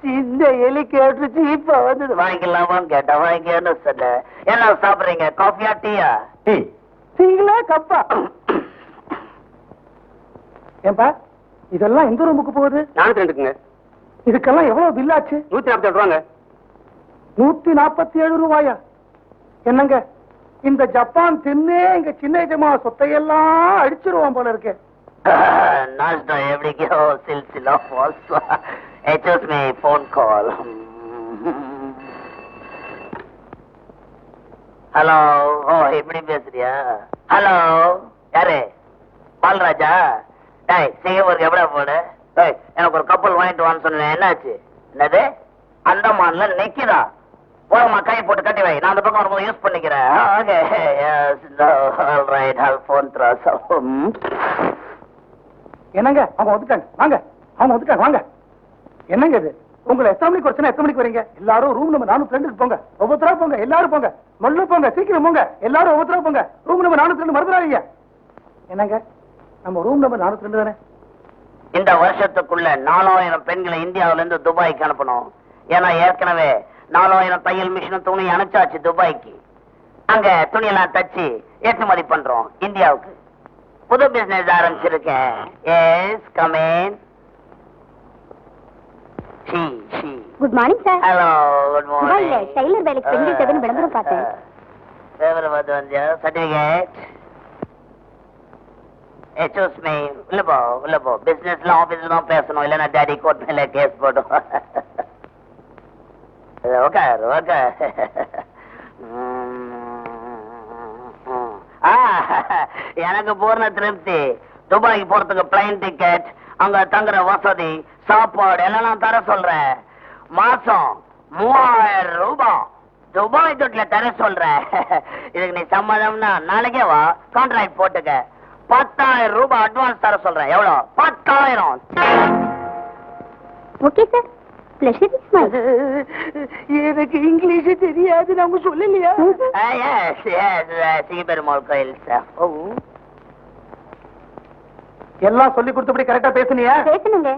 சின்ன எலி கேட்டுச்சு, இப்ப வந்து வாங்கிக்கலாமான்னு கேட்டா வாங்கின்னு சொல்ல. என்ன சாப்பிடுறீங்க? காஃபியா டீயா? டீ. டீங்களா கப்பா? ஏன்பா இதெல்லாம் எந்த ரூமுக்கு போகுது? 402க்குங்க. இதுக்கெல்லாம் எவ்வளவு பில் ஆச்சு? 147 ரூபாங்க. 147 ரூபாயா? என்னங்க இந்த ஜப்பான் தின்னே எங்க சின்ன எஜமா சொத்தையெல்லாம் அடிச்சிருவான் போல இருக்கு. நாஷ்டா எப்படிக்கோ சில்சிலா ஃபால்ஸ். Excuse me, phone call. Hello. Oh, எப்படி பேசுறியா? ஹலோ, யாரு? பால்ராஜா? டேய், சிங்கப்பூருக்கு எப்படா போடு? டேய், எனக்கு ஒரு கப்பல் வாங்கிட்டு வான்னு சொன்னேன், என்னாச்சு? என்னது? அந்தமான்ல நிக்கிறா? போறமா, கை போட்டு கட்டி வை, நான் அந்த பக்கம் வரும்போது யூஸ் பண்ணிக்கிறேன். Okay, yes, all right, all phone த்ராஸ். என்னங்க அவங்க வந்துட்டாங்க, வாங்க. அவங்க வந்துட்டாங்க, வாங்க. என்னங்க இது? உங்களை எத்தனை மணிக்கு வரச்சுன்னா எத்தனை மணிக்கு வரீங்க? எல்லாரும் ரூம் நம்பர் 402 போங்க. ஒவ்வொருத்தரா போங்க, எல்லாரும் போங்க. மொல்ல போங்க, சீக்கிரம் போங்க. எல்லாரும் ஒவ்வொருத்தரா போங்க. ரூம் நம்பர் 402 மறந்துடாதீங்க. என்னங்க நம்ம ரூம் நம்பர் 402 தானே? இந்த வருஷத்துக்குள்ள 4000 பெண்களை இந்தியாவில இருந்து துபாய்க்கு அனுப்பணும். ஏன்னா ஏற்கனவே 4000 தையல் மிஷின் துணி அனுப்பிச்சாச்சு துபாய்க்கு. அங்க துணியெல்லாம் தச்சு ஏற்றுமதி பண்றோம் இந்தியாவுக்கு. புது பிசினஸ் ஆரம்பிச்சிருக்கேன். Yes, come in. Good morning sir. Hello, good morning. Tailor வேலைக்கு பெண்கள் தேவைன்னு விளம்பரம் பார்த்தேன். விளம்பரம் பார்த்து வந்தியா? சர்டிபிகேட். எக்ஸ்கியூஸ் மீ, உள்ள போ, உள்ள போ. பிசினஸ்ல ஆபீஸ்ல தான் பேசணும், இல்லைன்னா டாடி கோர்ட் மேல கேஸ் போடும். உட்கார், உட்கார். எனக்கு பூர்ண திருப்தி. துபாய்க்கு போறதுக்கு பிளைன் டிக்கெட், அங்க தங்குற வசதி, சாப்பாடு எல்லாம் நான் தர சொல்றேன். மாசம் 3000 ரூபாய் துபாய் தொட்டில தர சொல்றேன். இதுக்கு நீ சம்மதம்னா நாளைக்கே வா, கான்ட்ராக்ட் போட்டுக்க. 10,000 ரூபாய் அட்வான்ஸ் தர சொல்றேன். எவ்வளவு? 10,000. Okay sir. எனக்கு இங்கிலீஷ் தெரியாது, நாங்க சொல்லலையா? சிங்கப்பெருமாள் கோயில் சார். எல்லாம் சொல்லி கொடுத்தபடி கரெக்டா பேசுனியா? பேசணுங்க.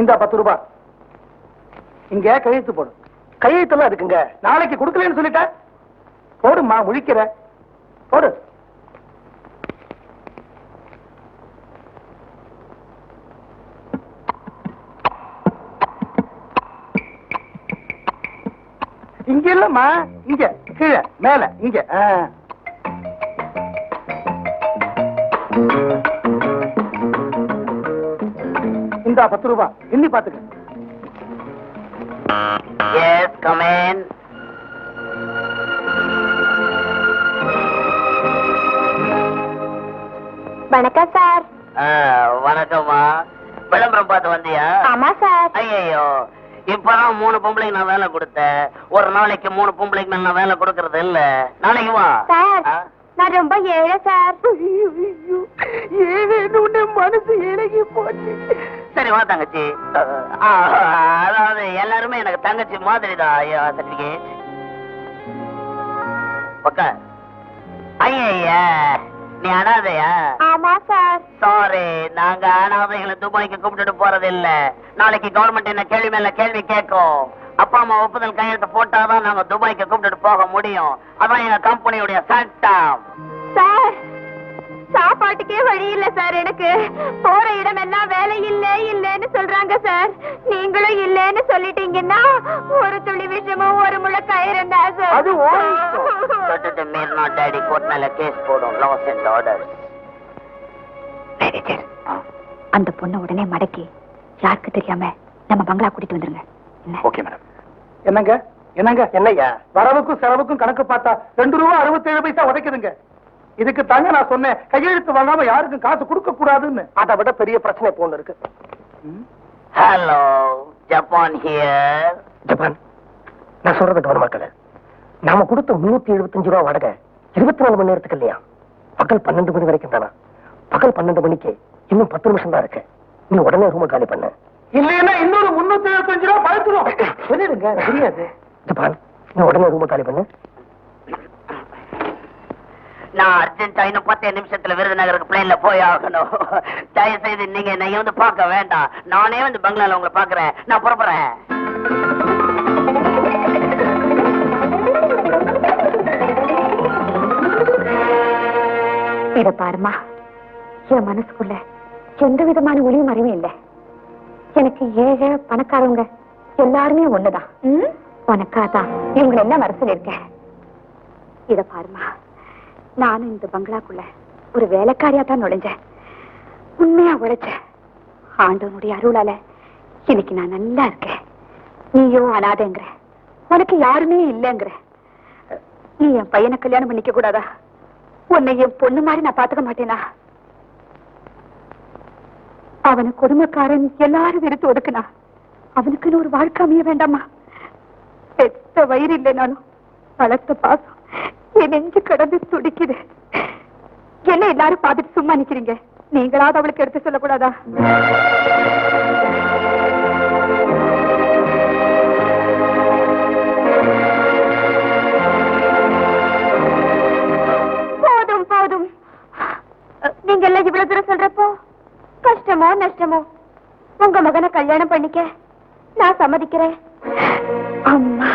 இந்த 10 ரூபாய் இங்க கையெழுத்து போடு. கையெழுத்தெல்லாம் இருக்குங்க, நாளைக்கு கொடுக்கலன்னு சொல்லிட்ட. போடுமா, முழிக்கிற போடு. இங்க இல்லம்மா, இங்க கீழே மேல இங்க. இந்த 10 ரூபாய் எண்ணி பாத்துக்க. Yes, come in. வணக்கம் சார். வணக்கம்மா. விளம்பரம் பார்த்து வந்தியா? ஆமா சார். ஐயோ, இப்பதான் 3 பொம்பளைக்கு நான் வேலை கொடுத்தேன். ஒரு நாளைக்கு 3 பொம்பளைக்கு நான் வேலை கொடுக்கறது இல்ல. நாளைக்கு வா சார். நான் ரொம்ப ஏழை சார். ஏழு மனசு இறங்கி போச்சு. சரி வா தங்கச்சி. அதாவது எல்லாருமே எனக்கு தங்கச்சி மாதிரி தான். ஐயா, சர்டிபிகேட். ஓகே. ஐயா, நீ அனாதையா? ஆமா சார். சாரி, நாங்க அனாதைகளை துபாய்க்கு கூப்பிட்டு போறது இல்ல. நாளைக்கு கவர்மெண்ட் என்ன கேள்வி மேல கேள்வி கேட்கும். அப்பா அம்மா ஒப்புதல் கையெழுத்து போட்டாதான் நாங்க துபாய்க்கு கூப்பிட்டு போக முடியும். அதான் எங்க கம்பெனியுடைய சட்டம். சார், சாப்பாட்டுக்கே வழி இல்ல சார். எனக்கு போற இடம் எல்லாம் வேலை இல்லன்னு சொல்றாங்க சார். நீங்களும் இல்லன்னு சொல்லிட்டீங்கன்னா ஒரு துளி விஷமும் ஒரு முளை கயிறும் தான் சார். அது சட்டத்தை மீறினா டாடி கோர்ட் மேல கேஸ் போடும். Laws and order. அந்த பொண்ணை உடனே மடக்கி யாருக்கு தெரியாம நம்ம பங்களா கூட்டிட்டு வந்துருங்க. Okay madam. என்னங்க என்னங்க என்னையா வரவுக்கும் செலவுக்கும் கணக்கு பார்த்தா 2 ரூபா 67 பைசா உதைக்குதுங்க. இதுக்கு தாங்க நான் சொன்னேன், கையெழுத்து வாங்காம யாருக்கும் காசு கொடுக்க கூடாதுன்னு. அதை விட பெரிய பிரச்சனை போன்னு இருக்கு. Hello, Japan here. ஜப்பான், நான் சொல்றது கவனமா கேளு. நாம கொடுத்த 375 ரூபாய் வாடகை 24 மணி நேரத்துக்கு இல்லையா? பகல் 12 மணி வரைக்கும் தானா? பகல் 12 மணிக்கு இன்னும் 10 நிமிஷம் தான் இருக்கு. நீ உடனே ரூமை காலி பண்ண. இல்லைன்னா இன்னொரு 375 ரூபாய் பழுத்துரும். சொல்லிடுங்க, தெரியாது. ஜப்பான், நீ உடனே ரூமை காலி பண்ணு. நான் அர்ஜென்டா இன்னும் 10 நிமிஷத்துல விருதுநகருக்கு பிளேன்ல போய் ஆகணும். தயவு செய்து நீங்க என்னை வந்து பார்க்க வேண்டாம். நானே வந்து பங்களால உங்களை பாக்குறேன். நான் புறப்படுறேன். இத பாருமா, என் மனசுக்குள்ள எந்த விதமான ஒளியும் அறிவும் இல்லை. எனக்கு ஏழை பணக்காரவங்க எல்லாருமே ஒண்ணுதான். உனக்காதான் இவங்களை எல்லாம் வர சொல்லியிருக்கேன். இத பாருமா, நானும் இந்த பங்களாக்குள்ள ஒரு வேலைக்காரியா தான் நுழைஞ்சேன். உண்மையா உழைச்சேன். ஆண்டவனுடைய அருளால இன்னைக்கு நான் நல்லா இருக்கேன். நீயோ அனாதைங்கிற, உனக்கு யாருமே இல்லைங்கிற. நீ என் பையனை கல்யாணம் பண்ணிக்க கூடாதா? உன்னை என் பொண்ணு மாதிரி நான் பாத்துக்க மாட்டேனா? அவனை கொடுமைக்காரன் எல்லாரும் வெறுத்து ஒதுக்குனா அவனுக்குன்னு ஒரு வாழ்க்கை அமைய வேண்டாமா? பெத்த வயிறு இல்லைனாலும் வளர்த்த பாசம் என் நெஞ்சு கடந்து துடிக்குது. என்ன எல்லாரும் பார்த்துட்டு சும்மா நிக்கிறீங்க? நீங்களாவது அவளுக்கு எடுத்து சொல்லக்கூடாதா? போதும் போதும், நீங்க எல்லாம் இவ்வளவு தூரம் சொல்றப்போ கஷ்டமோ நஷ்டமோ உங்க மகனை கல்யாணம் பண்ணிக்க நான் சம்மதிக்கிறேன். அம்மா,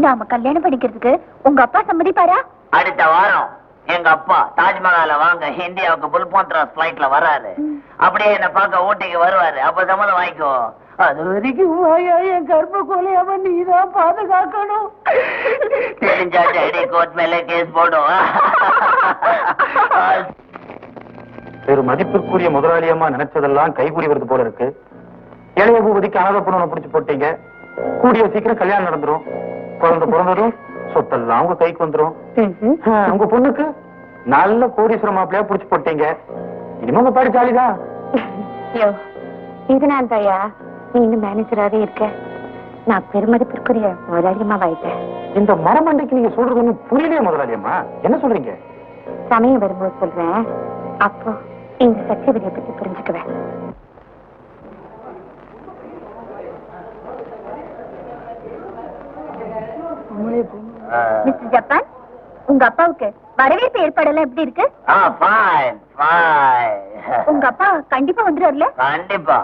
நாம கல்யாணம் பண்ணிக்கிறதுக்கு உங்க அப்பா சம்மதிப்பாரா? அடுத்த வாரம் எங்க அப்பா தாஜ்மஹால வாங்க இந்தியாவுக்கு புல்போன்ட்ராஸ் பிளைட்ல வராரு. அப்படியே என்ன பார்க்க ஊட்டிக்கு வருவாரு. அப்ப சம்மதம் வாங்கிக்கோ. அது வரைக்கும் என் கர்ப்ப கொலையாம நீதான் பாதுகாக்கணும். தெரிஞ்சா டேடி கோர்ட் மேல கேஸ் போடும். ஒரு மதிப்பிற்குரிய முதலாளியம்மா நினைச்சதெல்லாம் கைகூடி வருது போல இருக்கு. இளைய பூபதிக்கு அனாதை பொண்ணு பிடிச்சு போட்டீங்க. கூடிய சீக்கிரம் கல்யாணம் நடந்துரும். குழந்தை பிறந்ததும் சொத்தெல்லாம் உங்க கைக்கு வந்துரும். உங்க பொண்ணுக்கு நல்ல கோடீஸ்வர மாப்பிள்ளையா புடிச்சு போட்டீங்க. இனிமே உங்க பாடி ஜாலிதான். இதனால தாயா நீ இன்னும் மேனேஜராவே இருக்க. நான் பெருமதிப்பிற்குரிய முதலாளியம்மாவாயிட்டேன். இந்த மரமண்டைக்கு நீங்க சொல்றது ஒண்ணும் புரியலையே முதலாளியம்மா. என்ன சொல்றீங்க? சமயம் வரும்போது சொல்றேன். அப்போ இந்த சத்தியவதியை பத்தி புரிஞ்சுக்குவேன். மிஸ்டர் ஜப்பான், உங்க அப்பாவுக்கு வரவேற்பு ஏற்பாடெல்லாம் எப்படி இருக்கு? உங்க அப்பா கண்டிப்பா வந்துடுவார்ல? கண்டிப்பா.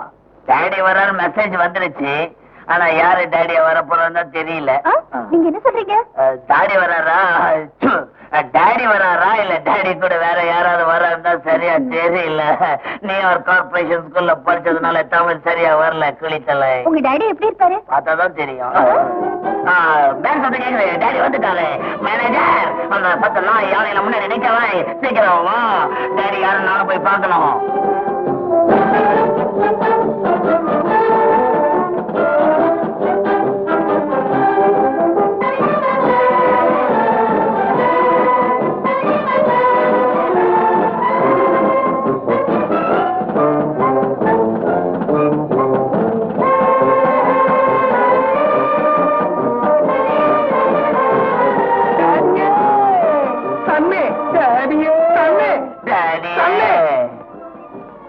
டாடி வராரு மெசேஜ் வந்துருச்சு. ஆனா யாரு டாடியா வர போறோம்னு தெரியல. நீங்க என்ன சொல்றீங்க? டாடி வராரா இல்ல டாடி கூட வேற யாராவது வராருந்தா சரியா தெரியல. நியூயார்க் கார்பரேஷன் ஸ்கூல்ல படிச்சதுனால தமிழ் சரியா வரல. கிளித்தலை. உங்க டாடி எப்படி இருப்பாரு? பார்த்தாதான் தெரியும். பேங்க் வந்து கேக்குது. டாடி வந்துட்டாரு. மேனேஜர், அந்த 10 நாள் யானையில முன்னாடி நினைக்கலாம். சீக்கிரம் வா. டாடி யாரும் நானும் போய் பார்க்கணும்.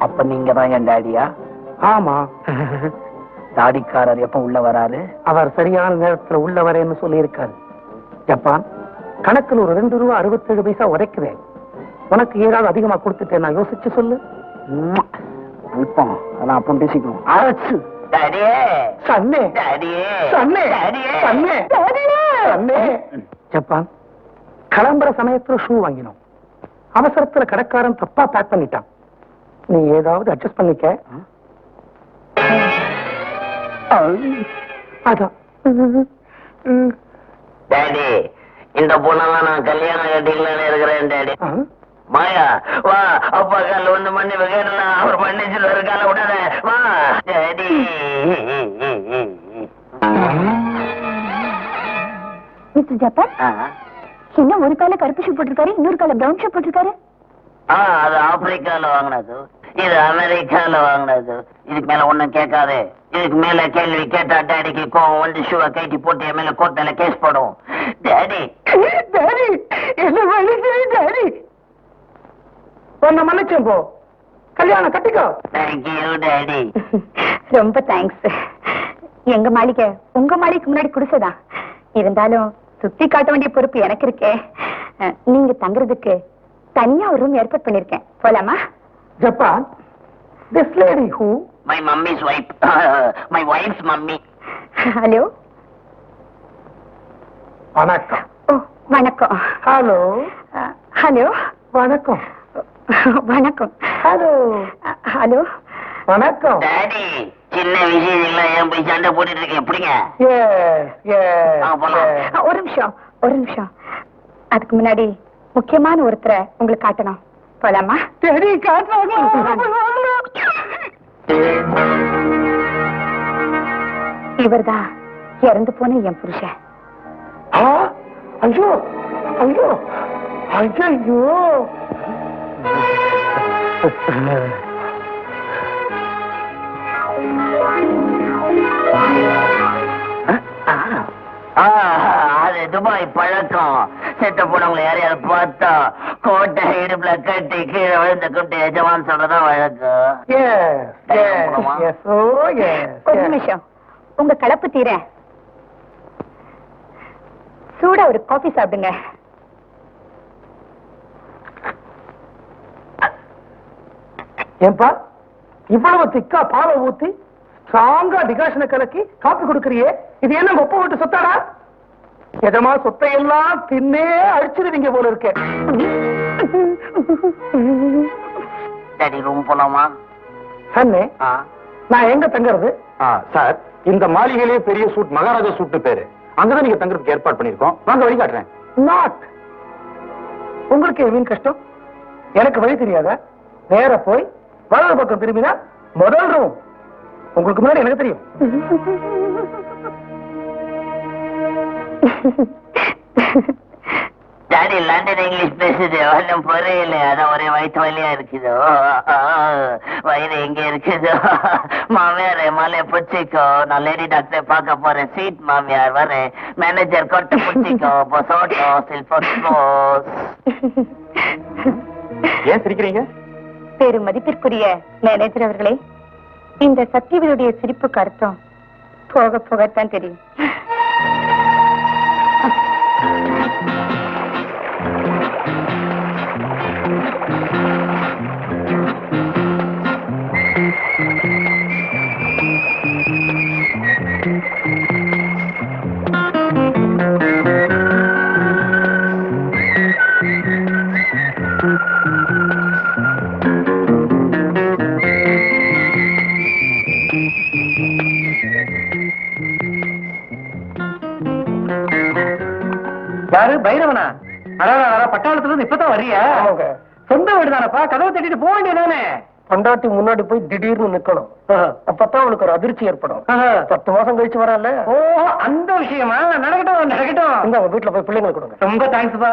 அப்ப நீங்க தான் என் டாடியா? ஆமா. தாடிக்காரர் எப்ப உள்ள வராரு? அவர் சரியான நேரத்துல உள்ள வரேன்னு சொல்லி இருக்காரு. ஜப்பான், கணக்குல ஒரு 2 ரூபா 67 பைசா உரைக்குறேன். உனக்கு ஏதாவது அதிகமா கொடுத்துட்டேன், நான் யோசிச்சு சொல்லு. இப்போ அதான் அப்பம் பேசிக்குவோம். ஆச்சு. டாடியே, சன்னே, டாடியே, சன்னே, டாடியே, சன்னே, சன்னே. ஜப்பான், கிளம்புற சமயத்துல ஷூ வாங்கினோம். அவசரத்துல கடைக்காரன் தப்பா பேக் பண்ணிட்டான். நீ ஏதாவது அட்ஜஸ்ட் பண்ணிக்க. அதான். டாடி, இந்த பொண்ணெல்லாம் நான் கல்யாணம் கட்டிக்கலான்னு இருக்கிறேன் டாடி. மாயா வா, அப்பா கால வந்து மன்னிப்பு கேட்டலாம். அவர் மன்னிச்சு ஒரு கால விடாத. வா டாடி. மிஸ்டர் ஜப்பான், என்ன ஒரு கால கருப்பு ஷூ போட்டிருக்காரு, இன்னொரு கால பிரவுன் ஷூ போட்டிருக்காரு? அது ஆப்பிரிக்கால வாங்கினது, இது அமெரிக்கால வாங்கினது. இதுக்கு மேல ஒண்ணும் கேட்காதே. இதுக்கு மேல கேள்வி கேட்டா டேடிக்கு கோவம் வந்து ஷூவை கைட்டி போட்டு என் மேல கோர்ட்ல கேஸ் போடும். டேடி டாடி என்ன மன்னிச்சிரு டாடி. உன்னை மன்னிச்சேன் போ. கல்யாணம் கட்டிக்கோ. Thank you daddy. ரொம்ப தேங்க்ஸ். எங்க மாளிகை உங்க மாளிகைக்கு முன்னாடி குடிசைதான். இருந்தாலும் சுத்தி காட்ட வேண்டிய பொறுப்பு எனக்கு இருக்கே. நீங்க தங்குறதுக்கு தனியா ஒரு ரூம் ஏற்பாடு பண்ணிருக்கேன். போலாமா? Japan. This lady who? My mummy's wife. My wife's mummy. Hello. வணக்கம். ஓ வணக்கம். ஹலோ. ஹலோ. வணக்கம். வணக்கம். ஹலோ. ஹலோ. வணக்கம். டேடி சின்ன விஷயம் ஏன் போய் சண்டை போட்டுட்டு இருக்கேன்? எப்படிங்க? ஒரு நிமிஷம் ஒரு நிமிஷம். அதுக்கு முன்னாடி முக்கியமான ஒருத்தரை உங்களுக்கு காட்டணும். போலாமா? சரி காட்டுறாங்க. இவர்தான் இறந்து போன என் புருஷன். ஐயோ ஐயோ ஐயோ. அது துபாய் பழக்கம். செத்த போனவங்களை யாரையாவது பார்த்தா கோட்டை இடுப்புல கட்டி கீழே விழுந்து கொண்டு எஜமான் சொல்றதான் வழக்கம். ஒரு நிமிஷம். உங்க கலப்பு தீர சூடா ஒரு காபி சாப்பிடுங்க. ஏன்பா இவ்வளவு திக்கா பாலை ஊத்தி ஸ்ட்ராங்கா டிகாஷனை கலக்கி காப்பி கொடுக்கறியே, இது என்ன ஒப்ப விட்டு சொத்தாடா? எஜமா சொத்தை எல்லாம் தின்னே அழிச்சிருவீங்க போல இருக்க. டேடி ரூம் போலாமா? அண்ணே நான் எங்க தங்குறது? சார், இந்த மாளிகையிலேயே பெரிய சூட் மகாராஜா சூட்டு பேரு. அங்கதான் நீங்க தங்குறதுக்கு ஏற்பாடு பண்ணிருக்கோம். வாங்க வழி காட்டுறேன். நாட். உங்களுக்கு எவ்வளவு கஷ்டம்? எனக்கு வழி தெரியாத? நேர போய் வலது பக்கம் திரும்பினா முதல் ரூம். உங்களுக்கு முன்னாடி எனக்கு தெரியும். டாடி லண்டன் இங்கிலீஷ் பேசுது. ஒன்னும் புரியல. அதான் ஒரே வயிற்று வலியா இருக்குதோ. வயிறு எங்க இருக்குதோ. மாமியார் மலை பிடிச்சிக்கோ. நான் லேடி டாக்டரை பார்க்க போறேன். சீட் மாமியார் வரேன். மேனேஜர் கொட்டு பிடிச்சிக்கோ. பொசோட்டோ சில்போஸ். ஏன் சிரிக்கிறீங்க? பெரும் மதிப்பிற்குரிய மேனேஜர் அவர்களே, இந்த சத்தியவனுடைய சிரிப்புக்கு அர்த்தம் போக போகத்தான் தெரியும். யாரு பைரவனா? பட்டாளத்துல இருந்து இப்பதான் வர்றியா? சொந்த வீடு தானப்பா, கதவை தட்டிட்டு போக வேண்டியதானே. பொண்டாட்டி முன்னாடி போய் திடீர்னு நிக்கணும். அப்பதான் அவனுக்கு ஒரு அதிர்ச்சி ஏற்படும். 10 மாசம் கழிச்சு வரல. ஓ அந்த விஷயமா? நடக்கட்டும் நடக்கட்டும். இந்த வீட்டுல போய் பிள்ளைங்களுக்கு கொடுங்க. ரொம்ப தேங்க்ஸ்பா.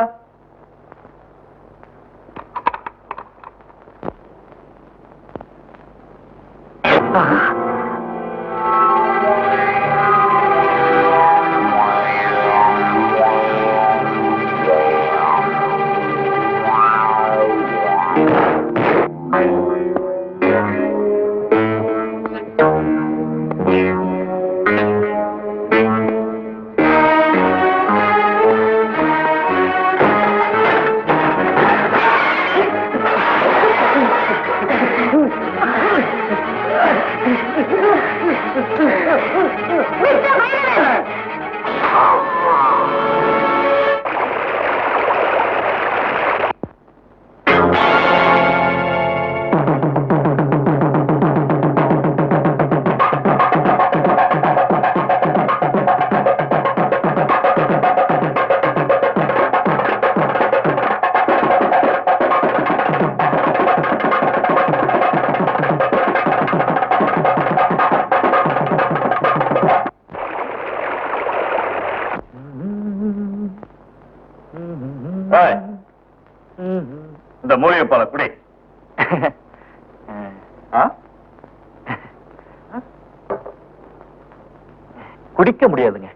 இந்த மூலிகை பாலை குடி. குடிக்க முடியாதுங்க.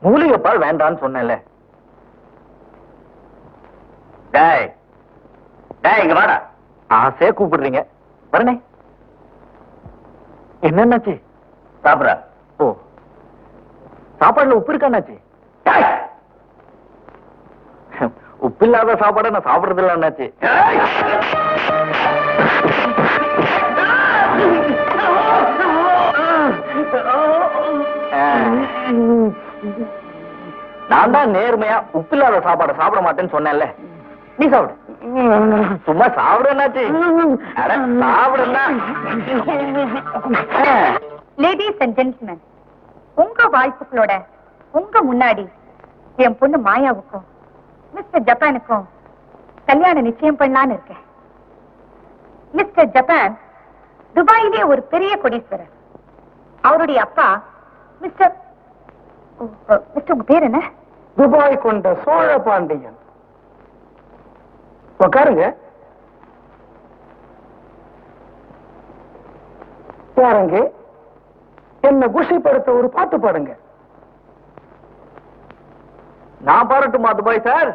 மூலிகை பால் வேண்டான்னு சொன்னேன்ல. டேய் டேய் இங்க வாடா. ஆசையா கூப்பிடுறீங்க, வரனே. என்னன்னாச்சு? சாப்பிட. ஓ, சாப்பாடுல உப்பு இருக்காண்ணாச்சு? உப்பு இல்லாத சாப்பாடை நான் சாப்பிடுறது இல்லை அண்ணாச்சி. நான் தான் நேர்மையா உப்பு இல்லாத சாப்பாடை சாப்பிட மாட்டேன்னு சொன்னேன்ல. நீ சாப்பிடு. சும்மா சாப்பிடுனாச்சு. சாப்பிடுனா. லேடிஸ் அண்ட் ஜென்டில்மேன், உங்க வாய்ப்புகளோட உங்க முன்னாடி என் பொண்ணு மாயாவுக்கும் மிஸ்டர் ஜப்பானுக்கும் கல்யாணம் நிச்சயம் பண்ணலான்னு இருக்கேன். மிஸ்டர் ஜப்பான் துபாயிலே ஒரு பெரிய கோடீஸ்வரர். அவருடைய அப்பா மிஸ்டர் உங்க பேர் என்ன? துபாய் கொண்ட சோழ பாண்டியன். உட்காருங்க. யாருங்க என்ன குஷிப்படுத்த ஒரு பாட்டு பாடுங்க. நான் பாடட்டுமா துபாய் சார்?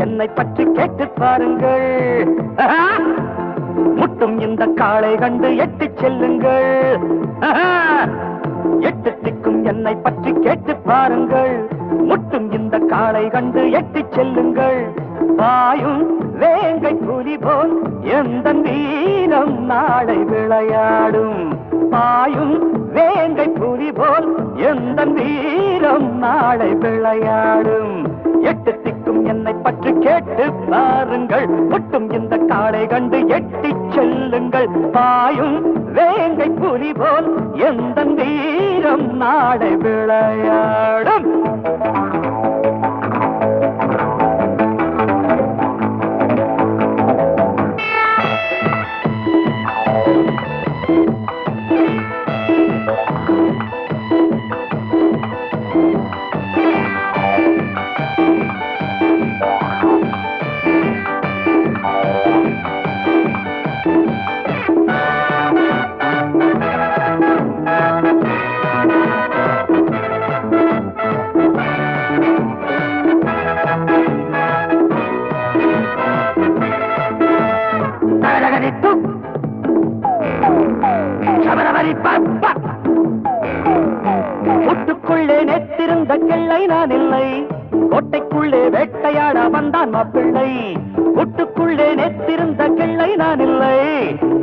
என்னை பற்றி கேட்டு பாருங்கள், முட்டும் இந்த காளை கண்டு எட்டு செல்லுங்கள். எட்டு திக்கும் என்னை பற்றி கேட்டு பாருங்கள், முட்டும் இந்த காளை கண்டு எட்டு செல்லுங்கள். பாயும் வேங்கை புலி போல் எந்த வீரம் நாளை விளையாடும். பாயும் வேங்கை புலி போல் எந்த வீரம் நாளை விளையாடும். எட்டு திக்கும் என்னை பற்றி கேட்டு பாருங்கள், முட்டும் இந்த காளை கண்டு எட்டி செல்லுங்கள். பாயும் வேங்கை புலி போல் எந்த வீரம் நாளை விளையாடும். முட்டுக்குள்ளே நெத்திருந்த கிள்ளை நான் இல்லை, கோட்டைக்குள்ளே வேட்டையாட வந்தான் மாப்பிள்ளை. முட்டுக்குள்ளே நெத்திருந்த கிள்ளை நான் இல்லை,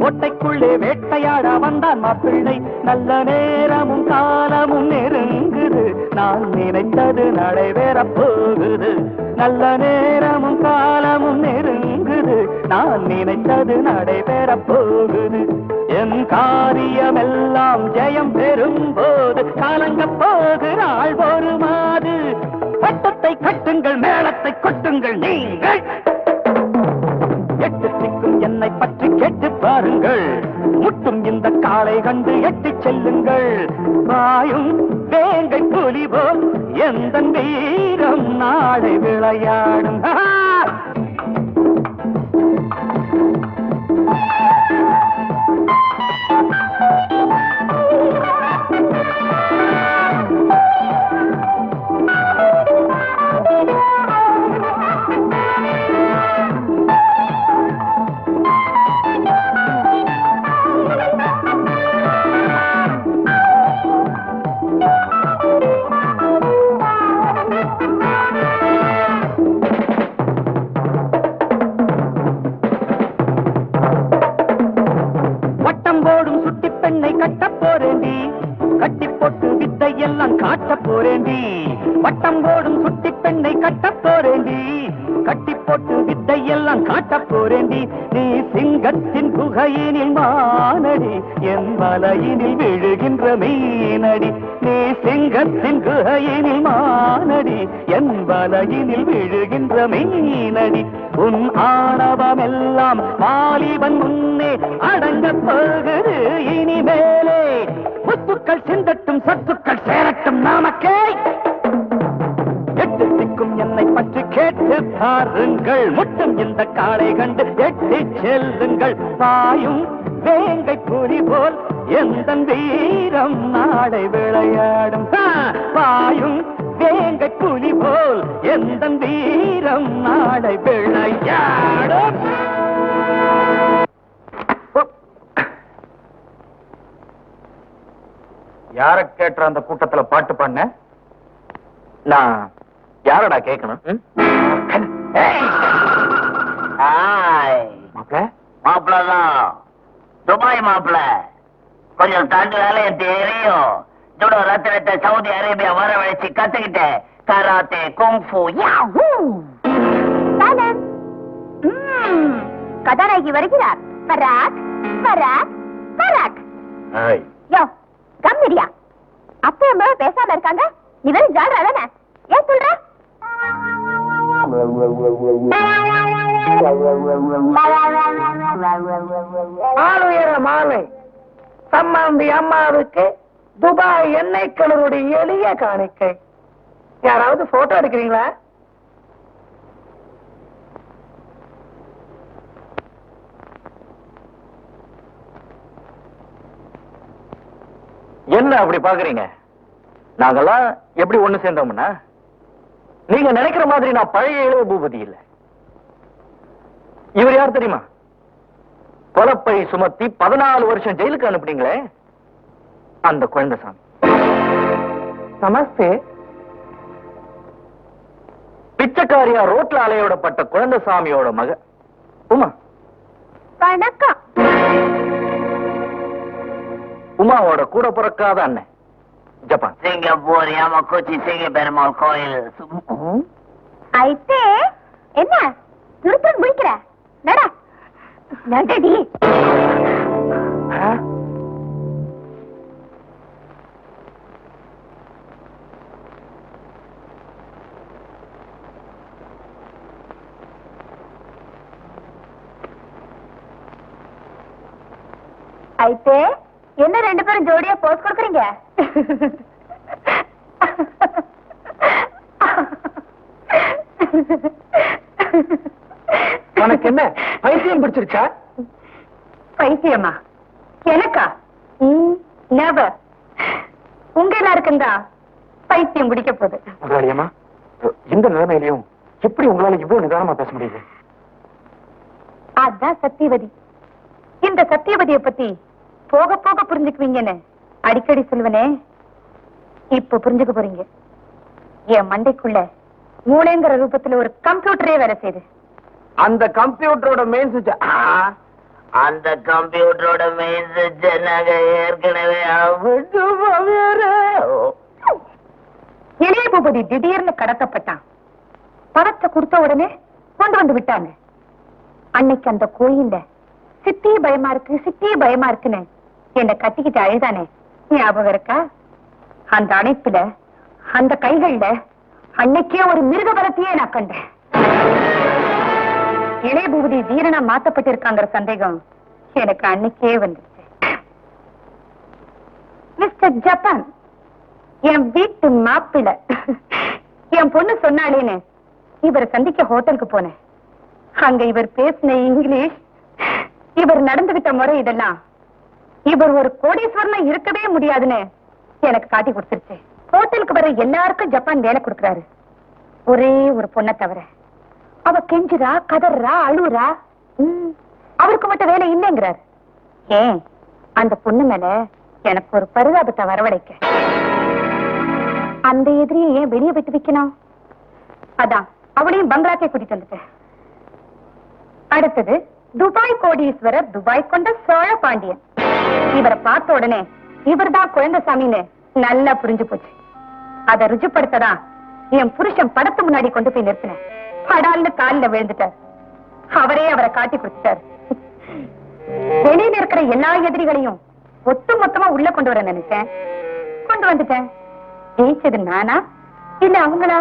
கோட்டைக்குள்ளே வேட்டையாட வந்தான் மாப்பிள்ளை. நல்ல நேரமும் காலமும் நெருங்குது, நான் நினைத்தது நடைபெறப் போகுது. நல்ல நேரமும் காலமும் நெருங்குது, நான் நினைத்தது நடைபெறப் போகுது. என் காரியமெல்லாம் ஜெயம் பெறும் போது கலங்க போகிறாள் ஒரு மாது. பட்டத்தை கட்டுங்கள், மேளத்தை கொட்டுங்கள் நீங்கள். எட்டு திக்கும் என்னை பற்றி கேட்டு பாருங்கள், முட்டும் இந்த காளை கண்டு எட்டி செல்லுங்கள். பாயும் வேங்கை புலி போல் எந்த வீரம் நாளை விளையாடும். கட்டி போட்டு வித்தையெல்லாம் காட்ட போறேண்டி வட்டம் போடும் சுட்டி பெண்ணை கட்ட போறேண்டி கட்டி போட்டு வித்தையெல்லாம் காட்ட போறேண்டி நீ சிங்கத்தின் குகையினில் மானடி என் வலையினில் விழுகின்ற மீனடி நீ சிங்கத்தின் குகையினில் மானடி என் வலையினில் விழுகின்ற மீனடி உன் ஆணவமெல்லாம் வாலிபன் முன்னே அடங்க போகுது இனிமேலே முத்துக்கள் சிந்தட்டும் சத்துக்கள் சேரட்டும் நாமக்கே எட்டு திக்கும் என்னை பற்றி கேட்டு பாருங்கள் முட்டும் இந்த காளை கண்டு எட்டி செல்லுங்கள் பாயும் வேங்கை புலி போல் எந்த வீரம் நாடை விளையாடும் பாயும் வேங்கை புலி போல் எந்த வீரம் நாடை விளையாடும். யார கேட்ட அந்த கூட்டத்துல பாட்டு பண்ண? நான் யாரடா கேட்கணும்? மாப்பிள்ளதான் துபாய் மாப்பிள்ள கொஞ்சம் தண்டு வேலைய தெரியும். ஜுடோ ரத்தினத்தை சவுதி அரேபியா வரவழைச்சு கத்துக்கிட்டேன். Karate kung fu Yahoo. கதாநாயகி வருகிறார். பராக் பராக் பராக். யோ கம்மிடியா அப்ப அம்மா பேசாம இருக்காங்க. நீ வெறும் ஜாலரா தானே? ஏன் சொல்ற? ஆளுயர மாலை சம்மந்தி அம்மாவுக்கு துபாய் எண்ணெய் கிணறுடைய எளிய காணிக்கை. யாராவது போட்டோ எடுக்கிறீங்களா? என்ன அப்படி பாக்குறீங்க? நாங்கெல்லாம் எப்படி ஒண்ணு சேர்ந்தோம்னா, நீங்க நினைக்கிற மாதிரி நான் பழைய இளைய பூபதி இல்ல. இவர் யார் தெரியுமா? கொலப்பை சுமத்தி 14 வருஷம் ஜெயிலுக்கு அனுப்புனீங்களே அந்த குழந்தைசாமி. நமஸ்தே. பிச்சைக்காரியா ரோட்ல அலையோடப்பட்ட குழந்தைசாமியோட மக உமா. வணக்கம். உமாவோட கூட பிறக்காத அண்ணன் ஜப்பான். சிங்கப்பூர் யாமகுச்சி சிங்க பெருமாள் கோயில். అయితే என்ன துருத்துன் முடிக்கிற? நடா நடடி. అయితే என்ன ரெண்டு பேரும் ஜோடியா போஸ் கொடுக்குறீங்க? உனக்கு என்ன பைத்தியம் பிடிச்சிருச்சா? பைத்தியமா? எனக்கா? நெவர். உங்க எல்லாருக்கும் தான் பைத்தியம் பிடிக்க போகுது. முதலாளியம்மா, இந்த நிலைமையிலையும் எப்படி உங்களால இவ்வளவு நிதானமா பேச முடியுது? அதான் சத்தியவதி. இந்த சத்தியவதியை பத்தி போக போக புரிஞ்சுக்குவீங்கன்னு அடிக்கடி சொல்லுவனே, இப்ப புரிஞ்சுக்க போறீங்க. என் மண்டைக்குள்ள மூளைங்கிற ரூபத்துல ஒரு கம்ப்யூட்டரே வேலை செய்யுது. அந்த கம்ப்யூட்டரோட மெயின் சுவிட்ச். அந்த கம்ப்யூட்டரோட மெயின் சுவிட்ச் நாங்க ஏற்கனவே இளைய பூபதி திடீர்னு கடத்தப்பட்டான். பணத்தை கொடுத்த உடனே கொண்டு வந்து விட்டாங்க. அன்னைக்கு அந்த கோயில்ல சித்தி பயமா இருக்கு, சித்தி பயமா இருக்குன்னு என்ன கத்திக்கிட்டு அழுதானே, ஞாபகம் இருக்கா? அந்த அணைப்புல அந்த கைகள்ல அன்னைக்கே ஒரு மிருக பலத்தையே நான் கண்டேன். இளைய பூபதி வீரனா மாத்தப்பட்டிருக்காங்கிற சந்தேகம் எனக்கு அன்னைக்கே வந்துச்சு. மிஸ்டர் ஜப்பான், என் வீட்டு மாப்பிள்ள என் பொண்ணு சொன்னாலேன்னு இவரை சந்திக்க ஹோட்டலுக்கு போனேன். அங்க இவர் பேசின இங்கிலீஷ், இவர் நடந்துகிட்ட முறை, இதெல்லாம் இவர் ஒரு கோடீஸ்வரனா இருக்கவே முடியாதுன்னு எனக்கு காட்டி கொடுத்துருச்சு. ஹோட்டலுக்கு வர எல்லாருக்கும் ஜப்பான் வேலை கொடுக்கறாரு, ஒரே ஒரு பொண்ணை தவிர. அவ கெஞ்சுறா, கதறா, அழுறா. அவருக்கு மட்டும் வேலை இல்லைங்கிறார். ஏன் அந்த பொண்ணு மேல எனக்கு ஒரு பரிதாபத்தை வரவழைக்க அந்த எதிரியை ஏன் வெளியே விட்டு வைக்கணும்? அதான் அவளையும் பங்களாக்கே கூட்டிட்டு வந்துட்டேன். அடுத்தது துபாய் கோடீஸ்வரர், துபாய் கொண்ட சோழ பாண்டியன். இவரை பார்த்த உடனே இவர்தான் குழந்தைசாமின்னு நல்லா புரிஞ்சு போச்சு. அதை ருஜுப்படுத்ததான் என் புருஷன் படத்து முன்னாடி கொண்டு போய் நிறுத்தினேன். படால்னு காலில் விழுந்துட்டார். அவரே அவரை காட்டி கொடுத்துட்டார். வெளியில இருக்கிற எல்லா எதிரிகளையும் ஒட்டு மொத்தமா உள்ள கொண்டு வர நினைச்சேன். கொண்டு வந்துட்டேன். ஜெயிச்சது நானா இல்ல அவங்களா?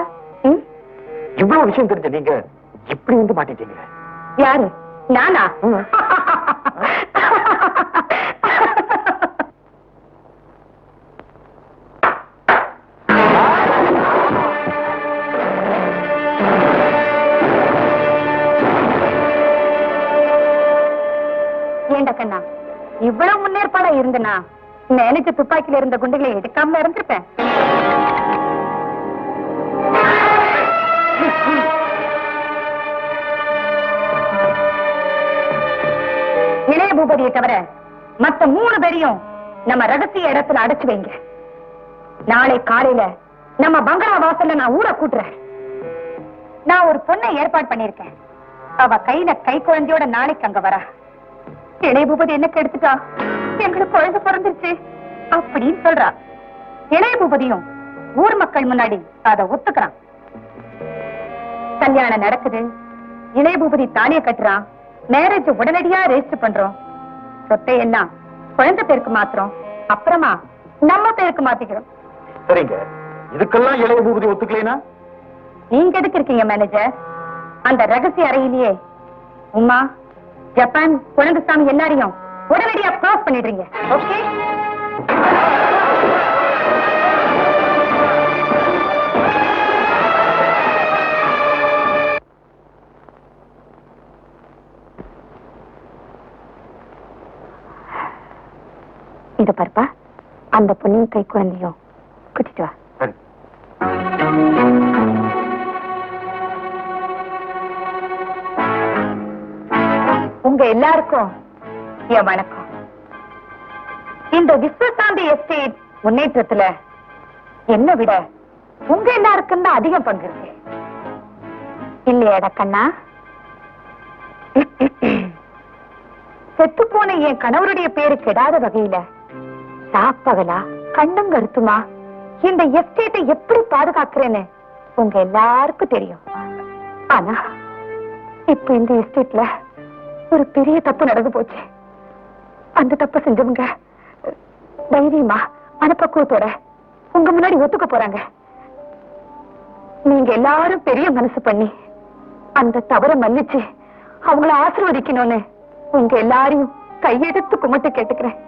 இவ்வளவு விஷயம் தெரிஞ்ச நீங்க இப்படி வந்து மாட்டிட்டீங்க. யாரு? நானா? ஏண்டா கண்ணா, இவ்வளவு முன்னேற்பாடா இருந்தனா நினைச்சு துப்பாக்கியில இருந்த குண்டுகளை எடுக்காம இருந்திருப்பேன். இளைய பூபதியை தவிர மத்த 3 பேரையும் நம்ம ரகசிய இடத்துல அடைச்சு வைங்க. நாளை காலையில நம்ம பங்களா வாசல்ல நான் ஊரை கூட்டுறேன். நான் ஒரு பொண்ணை ஏற்பாடு பண்ணிருக்கேன். அவ கையில கை குழந்தையோட நாளைக்கு அங்க வரா. இளைய பூபதி என்ன கெடுத்துட்டா, எங்களுக்கு குழந்தை பிறந்துருச்சு அப்படின்னு சொல்றா. இளைய பூபதியும் ஊர் மக்கள் முன்னாடி அதை ஒத்துக்கிறான். கல்யாணம் நடக்குது. இளைய பூபதி தாலியை கட்டுறான். மேரேஜ் உடனடியா ரெஜிஸ்டர் பண்றோம். சொத்தை எல்லாம் குழந்தை பேருக்கு மாத்திரம், அப்புறமா நம்ம பேருக்கு மாத்திக்கிறோம். சரிங்க, இதுக்கெல்லாம் இளைய பூபதி ஒத்துக்கலைனா நீங்க எதுக்கு இருக்கீங்க மேனேஜர்? அந்த ரகசிய அறையிலேயே உமா, ஜப்பான், குழந்தைசாமி எல்லாரையும் உடனடியா க்ளோஸ் பண்ணிடுறீங்க. ஓகே? இத பாருப்பா, அந்த பொண்ணையும் கை குழந்தையும் கூட்டிட்டு வா. உங்க எல்லாருக்கும் என் வணக்கம். இந்த விஸ்வசாந்தி எஸ்டேட் முன்னேற்றத்துல என்ன விட உங்க எல்லாருக்கும் தான் அதிகம் பங்கு இருக்கு இல்லையாடா கண்ணா? செத்து போன என் கணவருடைய பேரு கெடாத வகையில சாப்பகலா கண்ணும் கருத்துமா இந்த எஸ்டேட்டை எப்படி பாதுகாக்கிறேன்னு உங்க எல்லாருக்கும் தெரியும். ஆனா இப்ப இந்த எஸ்டேட்ல ஒரு பெரிய தப்பு நடந்து போச்சு. அந்த தப்பு செஞ்சவங்க தைரியமா மனப்பக்குவத்தோட உங்க முன்னாடி ஒத்துக்க போறாங்க. நீங்க எல்லாரும் பெரிய மனசு பண்ணி அந்த தவறை மன்னிச்சு அவங்கள ஆசீர்வதிக்கணும்னு உங்க எல்லாரையும் கையெடுத்து கும்பிட்டு கேட்டுக்கிறேன்.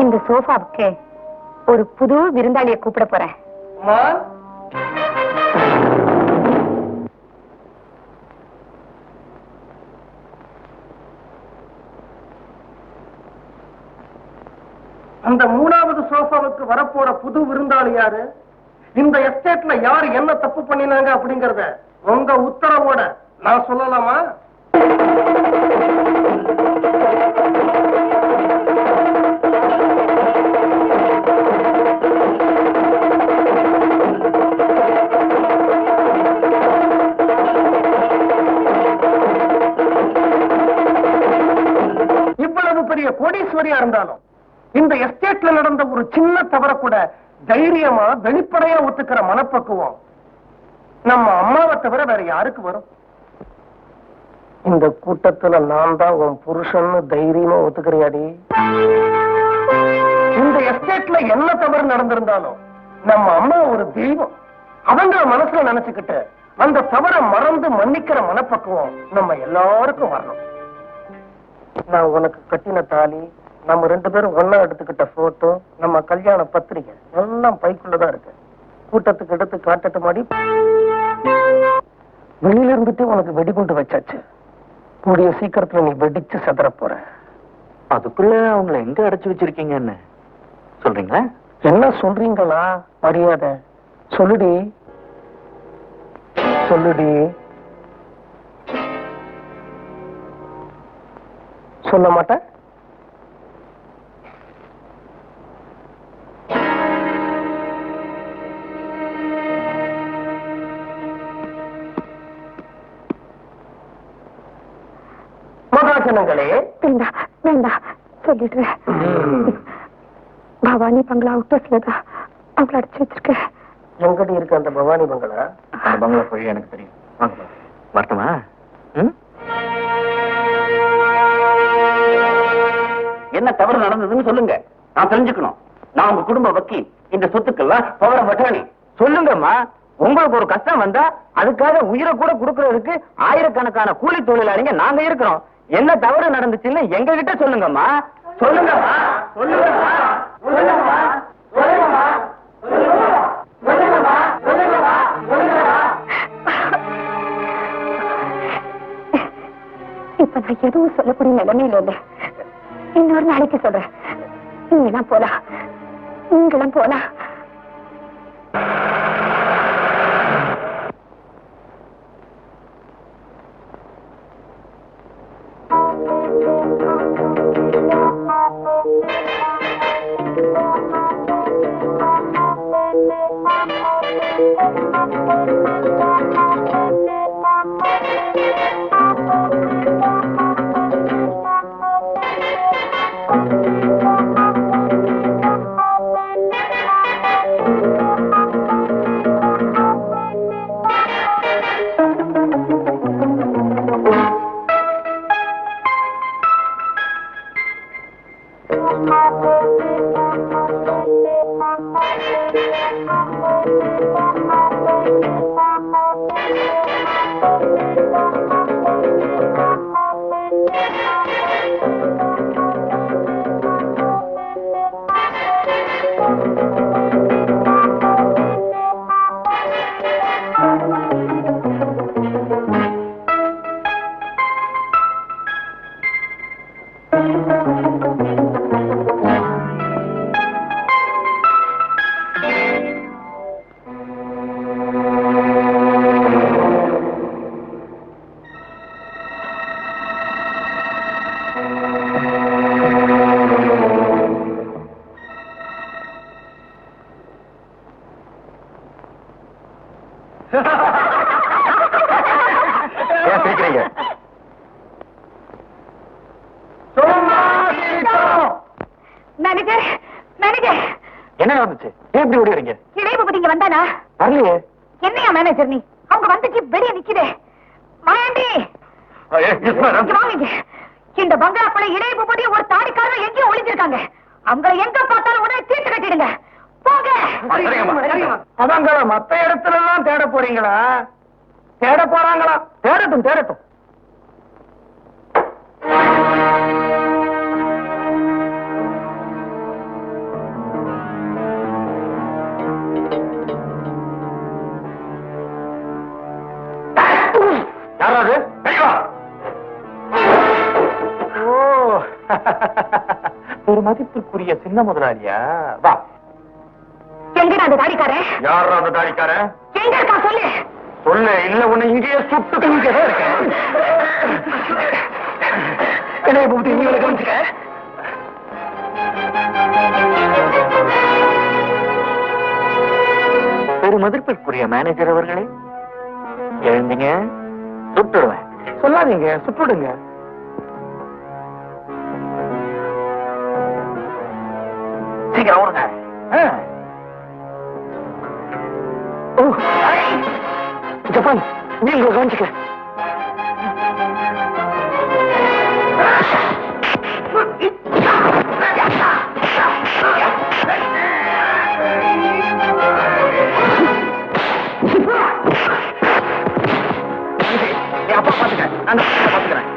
இந்த சோஃபாவுக்கு ஒரு புது விருந்தாளியை கூப்பிட போறேன். அந்த 3வது சோஃபாவுக்கு வரப்போற புது விருந்தாளி யாரு? இந்த எஸ்டேட்ல யாரு என்ன தப்பு பண்ணினாங்க அப்படிங்கறத உங்க உத்தரவோட நான் சொல்லலாமா? இவ்வளவு பெரிய கோடீஸ்வரியா இருந்தாலும் இந்த எஸ்டேட்ல நடந்த ஒரு சின்ன தவற கூட தைரியமா வெளிப்படையா ஒத்துக்கிற மனப்பக்குவம் நம்ம அம்மாவை தவிர வேற யாருக்கு வரும்? இந்த கூட்டத்துல நான் தான் உன் புருஷன் தைரியமா ஒத்துக்கிறியாடி? இந்த எஸ்டேட்ல என்ன தவறு நடந்திருந்தாலும் நம்ம அம்மா ஒரு தெய்வம். அவங்க மனசுல நினைச்சுக்கிட்டு அந்த தவறை மறந்து மன்னிக்கிற மனப்பக்குவம் நம்ம எல்லாருக்கும் வரணும். நான் உனக்கு கட்டின தாலி, நம்ம 2 பேரும் ஒன்னா எடுத்துக்கிட்ட போட்டோ, நம்ம கல்யாண பத்திரிகை எல்லாம் பைக்குள்ளதான் இருக்கு. கூட்டத்துக்கு எடுத்து காட்டட்டு மாடி. வெளியில இருந்துட்டு உனக்கு வெடிகுண்டு வச்சாச்சு. கூடிய சீக்கிரத்துல நீ வெடிச்சு செதற போற. அதுக்குள்ள அவங்கள எங்க அடைச்சு வச்சிருக்கீங்கன்னு சொல்றீங்களா? என்ன சொல்றீங்களா? மரியாதை சொல்லுடி, சொல்லுடி. சொல்ல மாட்டேன். மகாஜனங்களே, வேண்டாம் வேண்டாம் சொல்லிடுறேன். பவானி பங்களா அவுட்டர்ஸ்லதான் அவங்கள அடிச்சு வச்சிருக்கேன். எங்கிட்ட இருக்கு அந்த பவானி பங்களா? அந்த பங்களா போய் எனக்கு தெரியும். வாங்க வரட்டுமா? என்ன தவறு நடந்ததுன்னு சொல்லுங்க, நான் தெரிஞ்சுக்கணும். நான் உங்க குடும்ப வக்கீல், இந்த சொத்துக்கெல்லாம் பவர் ஆஃப் அட்டர்னி. சொல்லுங்கம்மா, உங்களுக்கு ஒரு கஷ்டம் வந்தா அதுக்காக உயிரை கூட கொடுக்கறதுக்கு ஆயிரக்கணக்கான கூலி தொழிலாளிங்க நாங்க இருக்கிறோம். என்ன தவறு நடந்துச்சுன்னு எங்க கிட்ட சொல்லுங்கம்மா. சொல்லுங்கம்மா, சொல்லுங்கம்மா, சொல்லுங்கம்மா, சொல்லுங்கம்மா, சொல்லுங்கம்மா, சொல்லுங்கம்மா, சொல்லுங்கம்மா. இப்ப நான் எதுவும் சொல்லக்கூடிய நிலைமையில இல்லை. இன்னொரு நாளைக்கு சொல்றேன். நீங்களாம் போலாம், நீங்களும் போலாம். என்ன நடந்துச்சு? ஏன் இப்படி ஓடிறீங்க? இடையபதி இங்க வந்தானா? வரலையே. என்னையா மேனேஜர் நீ? அவங்க வந்துச்சு வெளியே நிக்குதே. மாயாண்டி வாங்க. இந்த பங்களாக்குள்ள இடையபதி ஒரு தாடிக்காரர் எங்கேயோ ஒளிஞ்சிருக்காங்க. அவங்களை எங்க பார்த்தாலும் உடனே தீர்த்து கட்டிடுங்க. போங்க. அதாங்க மத்த இடத்துல எல்லாம் தேட போறீங்களா? தேட போறாங்களா? தேடட்டும் தேடட்டும். யாராவது? ஓ, ஒரு மதிப்புக்குரிய சின்ன முதலாளியா? வா. எங்கடா அந்த தாடிக்காரன்? யாரா அந்த தாடிக்காரன்? எங்க இருக்கா சொல்லு. சொல்லு, இல்ல உன்னை இங்கேயே சுட்டு இங்கதான் இருக்கேன். என்னைய பூட்டி நீங்க கவனிச்சுக்க. ஒரு மதிப்பிற்குரிய மேனேஜர் அவர்களே, எழுந்தீங்க, சுட்டுடுவேன். சொல்லாதீங்க, சுட்டுடுங்க. சீக்கிரம் ஓடுங்க. ஜப்பான், நீங்க கவனிச்சுக்க. அப்பா பாத்துக்க, நான் பாத்துக்கிறேன்.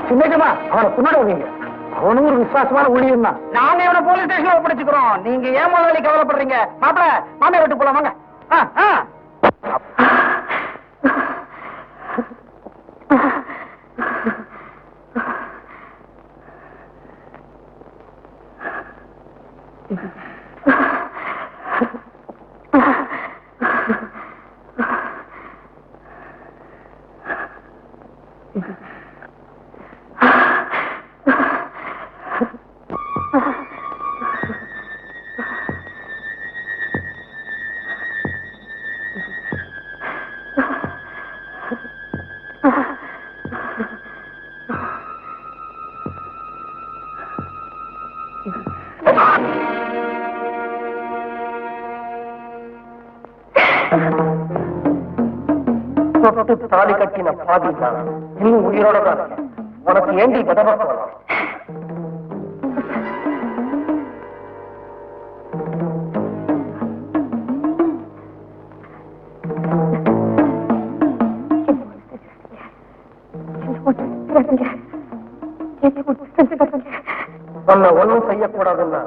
சின்னஜமா அவனை கொண்டாடுவீங்க. அவனும் ஒரு விசுவாசமான ஊழியம் தான். நாங்க இவனை போலீஸ் ஸ்டேஷன்ல ஒப்படைச்சுக்கிறோம். நீங்க ஏன் முதலாளி கவலைப்படுறீங்க? மாப்பிள மாமியார் விட்டு போலாம் வாங்க. தொட்டு தாலி கட்டின பாதி தான் இன்னும் உயிரோட தான். உனக்கு ஏண்டி விதவ போலாம்? உன்னை ஒண்ணும் செய்யக்கூடாதுன்னா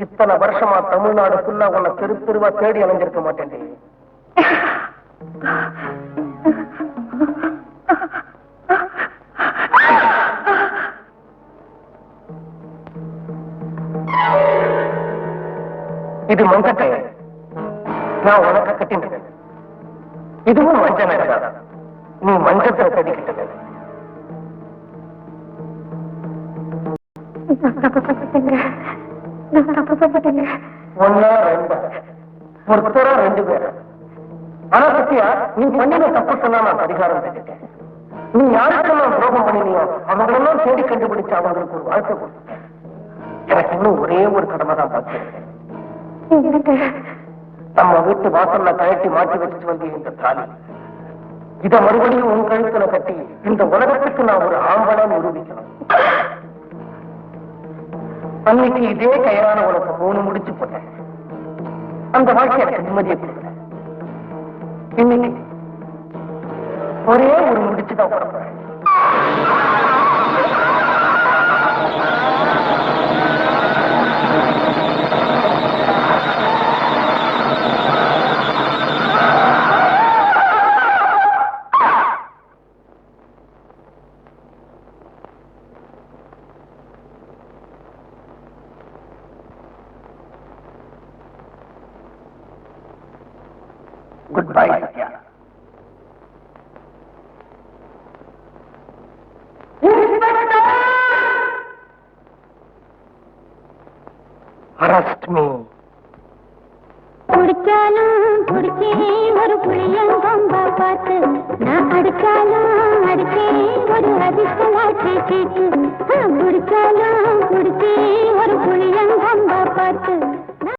இத்தனை வருஷமா தமிழ்நாடு ஃபுல்லா உன்னை தெரு தெருவா தேடி அலைஞ்சிருக்க மாட்டேன். இது மஞ்ச கயிறு, நான் உனக்கு கட்டினேன். இதுவும் மஞ்ச நகை, நீ மஞ்சத்தை கட்டிக்கிட்டது. ஒன்னா ரெண்டா ஒருத்தரா 2 பேர். ஆனா சத்தியா, நீ பண்ணின தப்பு சொன்னா நான் பரிகாரம் பண்ணிட்டேன். நீ யாருக்கெல்லாம் துரோகம் பண்ணினியோ அவங்களெல்லாம் தேடி கண்டுபிடிச்சு அவங்களுக்கு ஒரு வாழ்க்கை கொடுத்துட்டேன். எனக்கு இன்னும் ஒரே ஒரு கடமை தான் பார்த்திருக்கேன். நம்ம வீட்டு வாசல்ல கழட்டி மாட்டி வச்சுட்டு வந்து இந்த தாலி, இத மறுபடியும் உன் கழுத்துல கட்டி இந்த உலகத்துக்கு நான் ஒரு ஆம்பளை நிரூபிக்கணும். அன்னைக்கு இதே கயிறான உனக்கு 3 முடிச்சு போட்டேன். அந்த வாழ்க்கை எனக்கு நிம்மதியை கொடுக்கல. இன்னைக்கு ஒரே ஒரு முடிச்சுதான் போறேன். Goodbye, Satya. Arrest me. குடிச்சாலும் குடிச்சே ஒரு புளியங்கொம்ப பார்த்து, நான் அடிச்சாலும் அடிச்சே ஒரு அதிர்ஷ்டலாட்சி கேட்டு,